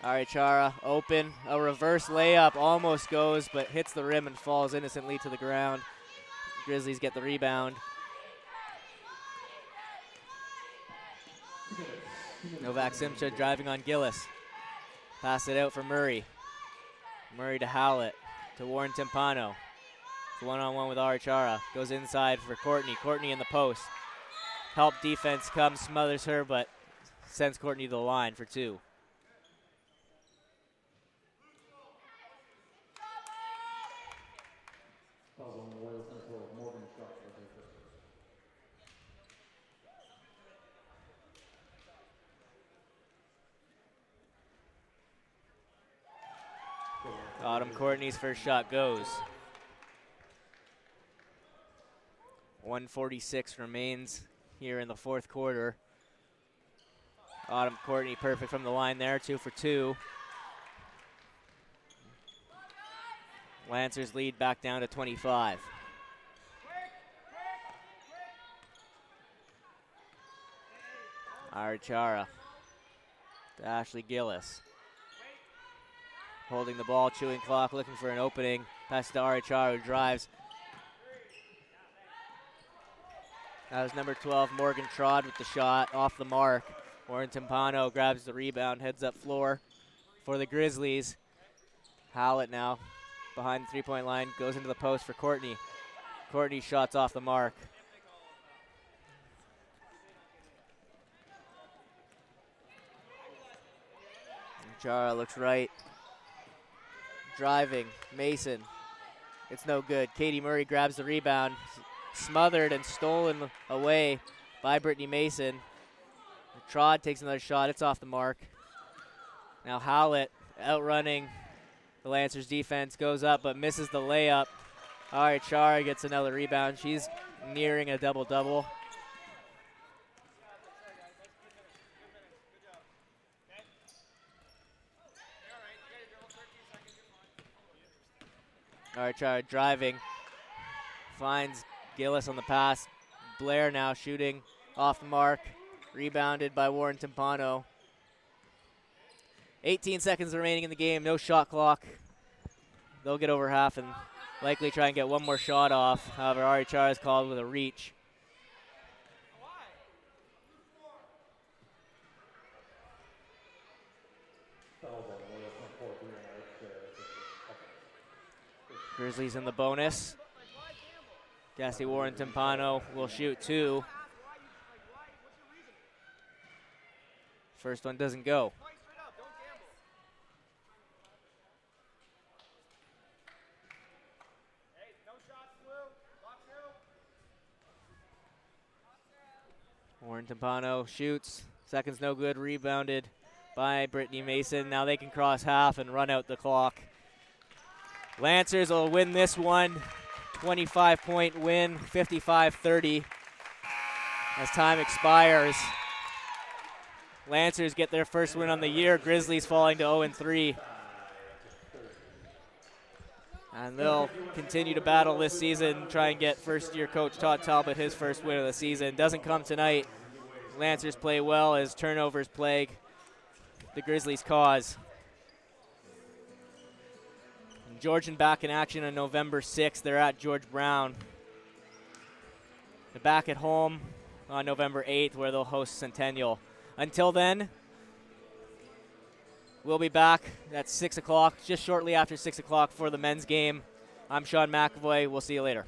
Ari Chara open, a reverse layup almost goes, but hits the rim and falls innocently to the ground. Grizzlies get the rebound. Novak Simcha driving on Gillis. Pass it out for Murray. Murray to Howlett, to Warren Timpano. It's one-on-one with Ari Chara. Goes inside for Courtney. Courtney in the post. Help defense comes, smothers her, but sends Courtney to the line for two. Autumn Courtney's first shot goes. 1:46 remains here in the fourth quarter. Autumn Courtney perfect from the line there, 2 for 2. Lancers lead back down to 25. Ari Chara to Ashley Gillis. Holding the ball, chewing clock, looking for an opening. Pass to Ari Chara, who drives. That was number 12, Morgan Trod with the shot, off the mark. Warren Timpano grabs the rebound, heads up floor for the Grizzlies. Howlett now behind the three-point line, goes into the post for Courtney. Courtney shots off the mark. Chara looks right. Driving, Mason. It's no good. Katie Murray grabs the rebound. Smothered and stolen away by Brittany Mason. Trod takes another shot. It's off the mark. Now Howlett outrunning the Lancers defense. Goes up but misses the layup. All right, Chara gets another rebound. She's nearing a double-double. All right, Chara driving. Finds Gillis on the pass. Blair now shooting off the mark. Rebounded by Warren Timpano. 18 seconds remaining in the game. No shot clock. They'll get over half and likely try and get one more shot off. However, Ari Chara is called with a reach. Grizzlies in the bonus. Cassie Warren Timpano will shoot 2. First one doesn't go. Warren Timpano shoots. Second's no good. Rebounded by Brittany Mason. Now they can cross half and run out the clock. Lancers will win this one. 25-point win, 55-30. As time expires, Lancers get their first win on the year. Grizzlies falling to 0-3. And they'll continue to battle this season, try and get first-year coach Todd Talbot his first win of the season. Doesn't come tonight. Lancers play well as turnovers plague the Grizzlies' cause. Georgian back in action on November 6th. They're at George Brown. They're back at home on November 8th where they'll host Centennial. Until then, we'll be back at 6 o'clock, just shortly after 6 o'clock for the men's game. I'm Sean McAvoy. We'll see you later.